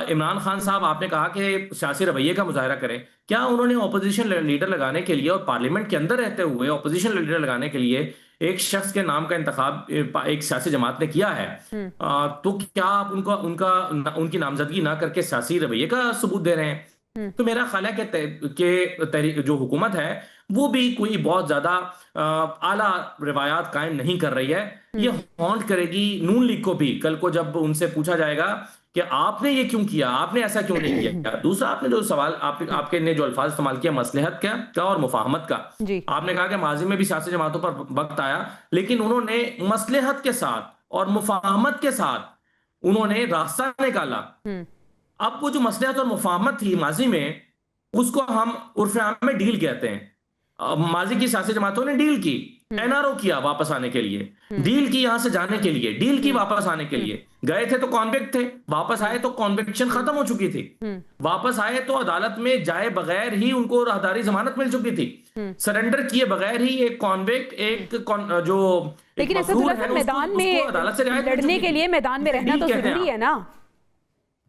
इमरान खान साहब, आपने कहा कि सियासी रवैये का मुजाहरा करें। क्या उन्होंने ऑपोजिशन लीडर लगाने के लिए और पार्लियामेंट के अंदर रहते हुए ऑपोजिशन लीडर लगाने के लिए एक शख्स के नाम का इंतखाब एक सियासी जमात ने किया है? तो क्या आप उनकी नामजदगी ना करके सियासी रवैये का सबूत दे रहे हैं? तो मेरा ख्याल है कि जो हुकूमत है वो भी कोई बहुत ज्यादा आला रिवायात कायम नहीं कर रही है। ये हॉन्ट करेगी नून लीग को भी कल को, जब उनसे पूछा जाएगा कि आपने ये क्यों किया, आपने ऐसा क्यों नहीं किया। दूसरा, आपने जो सवाल आपके ने जो अल्फाज इस्तेमाल किया मसलहत का और मुफाहमत का, आपने कहा कि माजी में भी सियासी जमातों पर वक्त आया, लेकिन उन्होंने मसलहत के साथ और मुफाहमत के साथ उन्होंने रास्ता निकाला। अब वो जो मसलहत और मुफाहमत थी माजी में, उसको हम उर्फ आम में डील कहते हैं। माजी की सियासी जमातों ने डील की, एनआरओ किया वापस आने के लिए, डील की यहां से जाने के लिए, डील की वापस आने के लिए। गए थे तो कॉन्विक्ट थे, वापस आए तो कॉन्विक्शन खत्म हो चुकी थी, वापस आए तो अदालत में जाए बगैर ही उनको राहदारी जमानत मिल चुकी थी, सरेंडर किए बगैर ही एक कॉन्विक्ट जो लेकिन मैदान में लड़ने के लिए मैदान में रहना तो जरूरी है ना।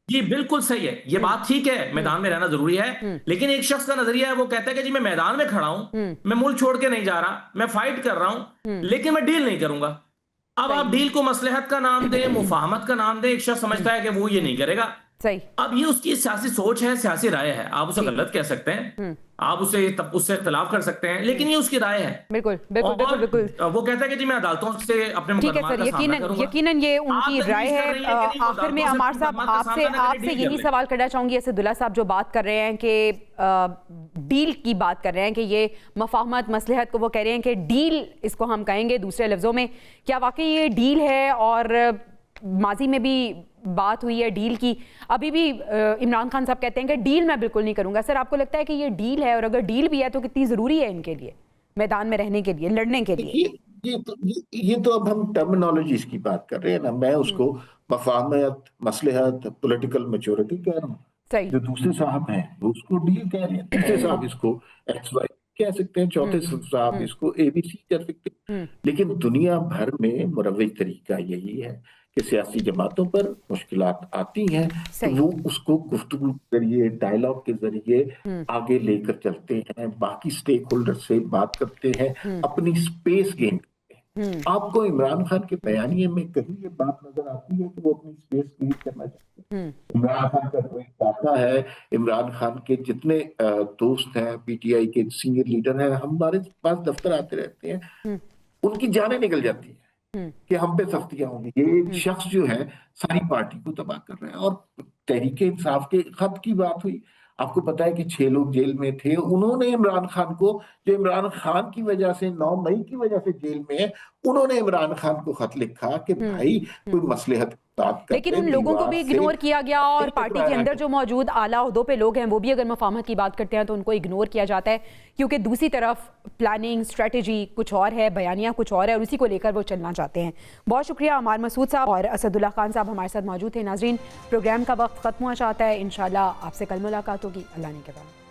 जी बिल्कुल सही है, ये बात ठीक है, मैदान में रहना जरूरी है। लेकिन एक शख्स का नजरिया है, वो कहता है कि जी मैं मैदान में खड़ा हूं, मैं मुल्क छोड़ के नहीं जा रहा, मैं फाइट कर रहा हूं, लेकिन मैं डील नहीं करूंगा। अब आप डील को मसलहत का नाम दें, मुफाहमत का नाम दें, एक शख्स समझता है कि वो ये नहीं करेगा। सही। अब ये उसकी सियासी सोच है, सियासी राय है, आप उसे गलत कह सकते हैं, आप उससे इख्तिलाफ कर सकते हैं, लेकिन ये उसकी राय है। बिल्कुल बिल्कुल बिल्कुल बिल्कुल। वो कहता है कि जी मैं अदालतों से अपने मुकदमा का सामना करूंगा। यकीनन ये उनकी राय है। आखिर में अमार साहब, आपसे यही सवाल करना चाहूंगी, असदुल्ला साहब जो बात कर रहे हैं कि डील की बात कर रहे हैं कि ये मुफाहमत मसलहत को वो कह रहे हैं कि डील इसको हम कहेंगे दूसरे लफ्जों में, क्या वाकई ये डील है? और माजी में भी बात हुई है डील की, अभी भी इमरान खान साहब कहते हैं कि डील मैं बिल्कुल नहीं करूंगा। सर, आपको लगता है कि ये डील है, और अगर डील भी है तो कितनी जरूरी है इनके लिए मैदान में रहने के लिए, लड़ने के लिए? ये तो अब हम टर्मिनोलॉजीज की बात कर रहे हैं ना। मैं उसको मुफाहमत, मसलहत, पॉलिटिकल मैच्योरिटी कह रहा हूँ। जो दूसरे साहब हैं वो उसको डील कह रहे हैं, तीसरे साहब इसको XY कह सकते हैं, चौथे साहब इसको ABC कर सकते हैं। लेकिन दुनिया भर में मुरव्वज तरीका यही है कि सियासी जमातों पर मुश्किलात आती हैं तो वो उसको गुफ्तगू के जरिए, डायलॉग के जरिए आगे लेकर चलते हैं, बाकी स्टेक होल्डर से बात करते हैं, अपनी स्पेस गेन करते हैं। आपको इमरान खान के बयानिए में कहीं ये बात नजर आती है कि वो अपनी स्पेस गेन करना चाहते हैं? इमरान खान का कोई चाहता है, इमरान खान के जितने दोस्त हैं, PTI के सीनियर लीडर हैं, हमारे पास दफ्तर आते रहते हैं, उनकी जानें निकल जाती है कि हम पे सख्तियां होंगी। ये एक शख्स जो है सारी पार्टी को तबाह कर रहा है। और तहरीके इंसाफ के खत की बात हुई, आपको पता है कि 6 लोग जेल में थे, उन्होंने इमरान खान को, जो इमरान खान की वजह से 9 मई की वजह से जेल में है, उन्होंने इमरान खान को खत लिखा कि भाई कोई मसलहत बात करते। लेकिन उन लोगों को भी इग्नोर किया गया, और पार्टी के अंदर जो मौजूद आला ओहदों पे लोग हैं वो भी अगर मुफाहमत की बात करते हैं तो उनको इग्नोर किया जाता है, क्योंकि दूसरी तरफ प्लानिंग, स्ट्रेटेजी कुछ और है, बयानिया कुछ और है, और उसी को लेकर वो चलना चाहते हैं। बहुत शुक्रिया अमार मसूद साहब और असदुल्ला खान साहब हमारे साथ मौजूद थे। नाजरीन, प्रोग्राम का वक्त खत्म हुआ चाहता है, इंशाल्लाह आपसे कल मुलाकात होगी। अल्लाह ने के बाद।